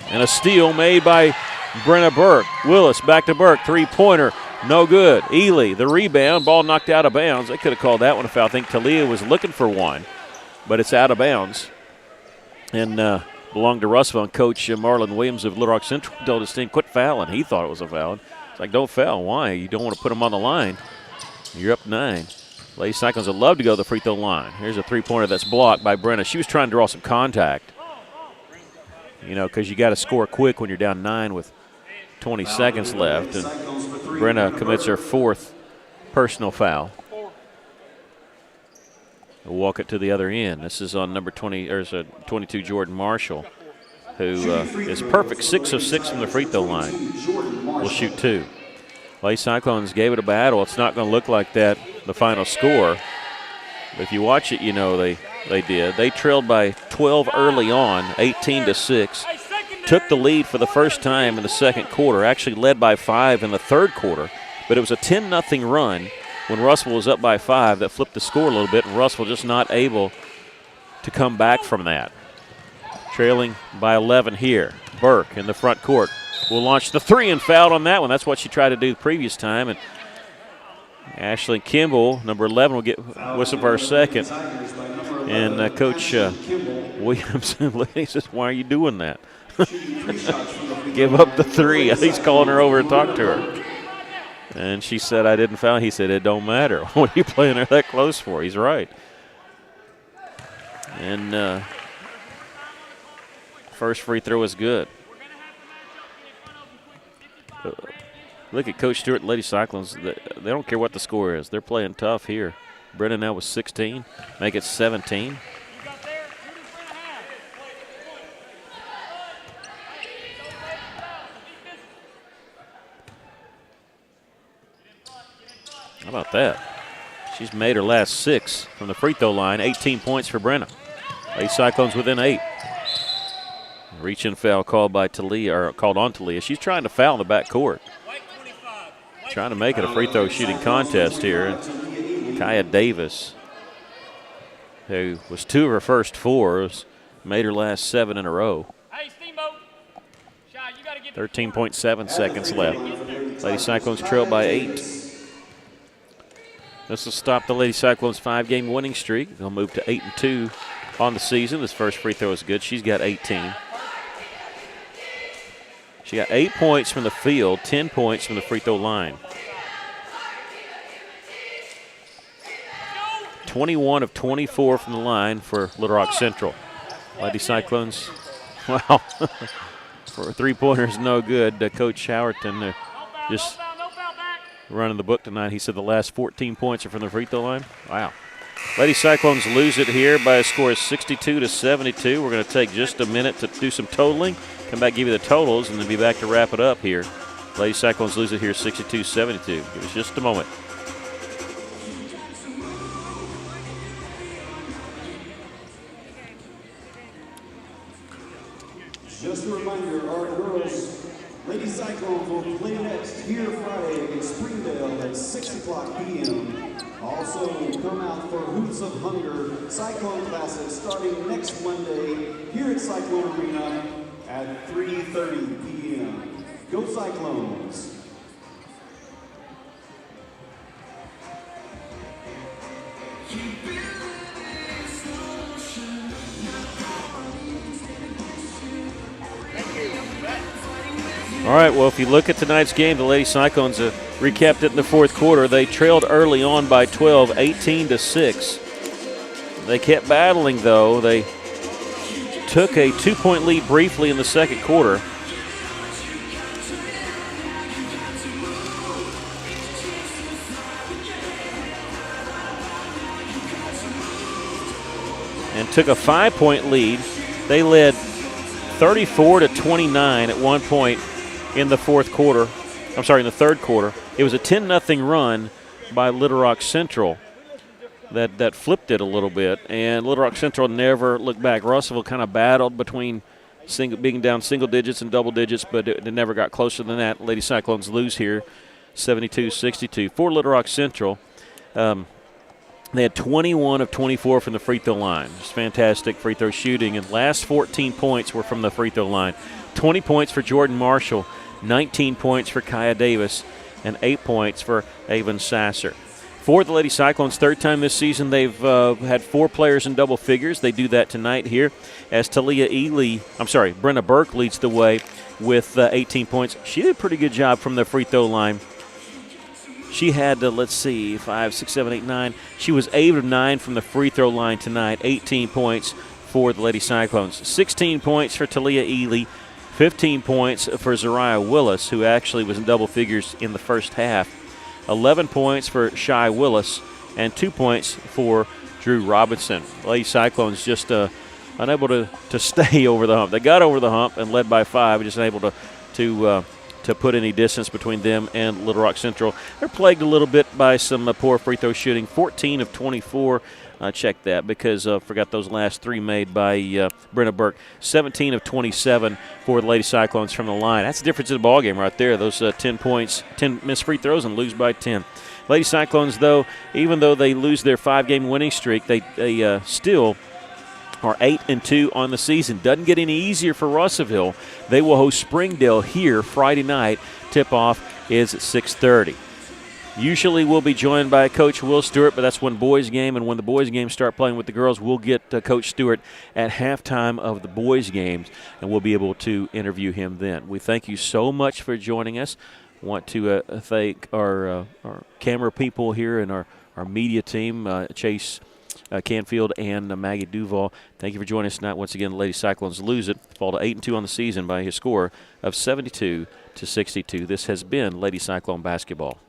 And a steal made by Brenna Burke. Willis back to Burke. Three-pointer, no good. Ely, the rebound, ball knocked out of bounds. They could have called that one a foul. I think Talia was looking for one, but it's out of bounds. And belonged to Russellville. And Coach Marlon Williams of Little Rock Central told his team, quit fouling. He thought it was a foul. It's like, don't foul. Why? You don't want to put them on the line. You're up 9. Lady Cyclones would love to go to the free throw line. Here's a three-pointer that's blocked by Brenna. She was trying to draw some contact, you know, because you got to score quick when you're down 9 with 20 seconds left. And Brenna commits her 4th personal foul. We'll walk it to the other end. This is on number 22, Jordan Marshall, who is perfect, 6 of 6 from the free throw line. Will shoot 2. Lady Cyclones gave it a battle. It's not going to look like that, the final score. But if you watch it, you know they did. They trailed by 12 early on, 18-6. Took the lead for the first time in the second quarter, actually led by 5 in the third quarter. But it was a 10-0 run when Russell was up by 5 that flipped the score a little bit, and Russell just not able to come back from that. Trailing by 11 here. Burke in the front court will launch the 3 and fouled on that one. That's what she tried to do the previous time. And Ashley Kimball, number 11, will get whistle for her second. And Coach Williamson says, why are you doing that? Give up the 3. He's calling her over and talk to her. And she said, I didn't foul. He said, it don't matter. What are you playing her that close for? He's right. And first free throw is good. Look at Coach Stewart and Lady Cyclones. They don't care what the score is. They're playing tough here. Brennan now with 16. Make it 17. How about that? She's made her last 6 from the free throw line. 18 points for Brenna. Lady Cyclones within 8. Reach and foul called by Talia, or called on Talia. She's trying to foul in the back court. Trying to make it a free throw shooting contest here. And Kaya Davis, who was 2 of her first 4, made her last 7 in a row. 13.7 seconds left. Lady Cyclones trail by 8. This will stop the Lady Cyclones' 5-game winning streak. They'll move to 8-2 on the season. This first free throw is good. She's got 18. She got 8 points from the field, 10 points from the free throw line. 21 of 24 from the line for Little Rock Central. Lady Cyclones, wow, for a three-pointer is no good. Coach Howerton just running the book tonight. He said the last 14 points are from the free throw line. Wow. Lady Cyclones lose it here by a score of 62-72. We're going to take just a minute to do some totaling. Come back, give you the totals, and then be back to wrap it up here. Lady Cyclones lose it here 62-72. Give us just a moment. Just a reminder, our girls, Lady Cyclones will play next here Friday against Springdale at 6 o'clock p.m. Also, come out for Hoops of Hunger Cyclone classes starting next Monday here at Cyclone Arena at 3:30 p.m. Go Cyclones! All right, well, if you look at tonight's game, the Lady Cyclones recapped it in the fourth quarter. They trailed early on by 12, 18-6. They kept battling, though. They took a 2-point lead briefly in the second quarter. And took a 5-point lead. They led 34-29 at one point in the fourth quarter. I'm sorry, in the third quarter. It was a 10-0 run by Little Rock Central that flipped it a little bit, and Little Rock Central never looked back. Russellville kind of battled between being down single digits and double digits, but it never got closer than that. Lady Cyclones lose here, 72-62. For Little Rock Central, they had 21 of 24 from the free throw line. Just fantastic free throw shooting, and last 14 points were from the free throw line. 20 points for Jordan Marshall, 19 points for Kaya Davis, and 8 points for Avon Sasser. For the Lady Cyclones, third time this season, they've had 4 players in double figures. They do that tonight here as Brenna Burke leads the way with 18 points. She did a pretty good job from the free throw line. She had, 5, 6, 7, 8, 9. She was 8 of 9 from the free throw line tonight, 18 points for the Lady Cyclones. 16 points for Talia Ely, 15 points for Zariah Willis, who actually was in double figures in the first half. 11 points for Shy Willis, and 2 points for Drew Robinson. Lady Cyclones just unable to stay over the hump. They got over the hump and led by 5, just unable to put any distance between them and Little Rock Central. They're plagued a little bit by some poor free throw shooting. 14 of 24. Check that because I forgot those last 3 made by Brenna Burke. 17 of 27 for the Lady Cyclones from the line. That's the difference in the ballgame right there. Those 10 points, 10 missed free throws and lose by 10. Lady Cyclones, though, even though they lose their 5-game winning streak, they still are 8-2 on the season. Doesn't get any easier for Russellville. They will host Springdale here Friday night. Tip-off is at 6:30. Usually we'll be joined by Coach Will Stewart, but that's when boys game, and when the boys games start playing with the girls, we'll get Coach Stewart at halftime of the boys games, and we'll be able to interview him then. We thank you so much for joining us. I want to thank our camera people here and our media team, Chase Canfield and Maggie Duval. Thank you for joining us tonight. Once again, the Lady Cyclones lose it, fall to 8-2 on the season by a score of 72-62. This has been Lady Cyclone basketball.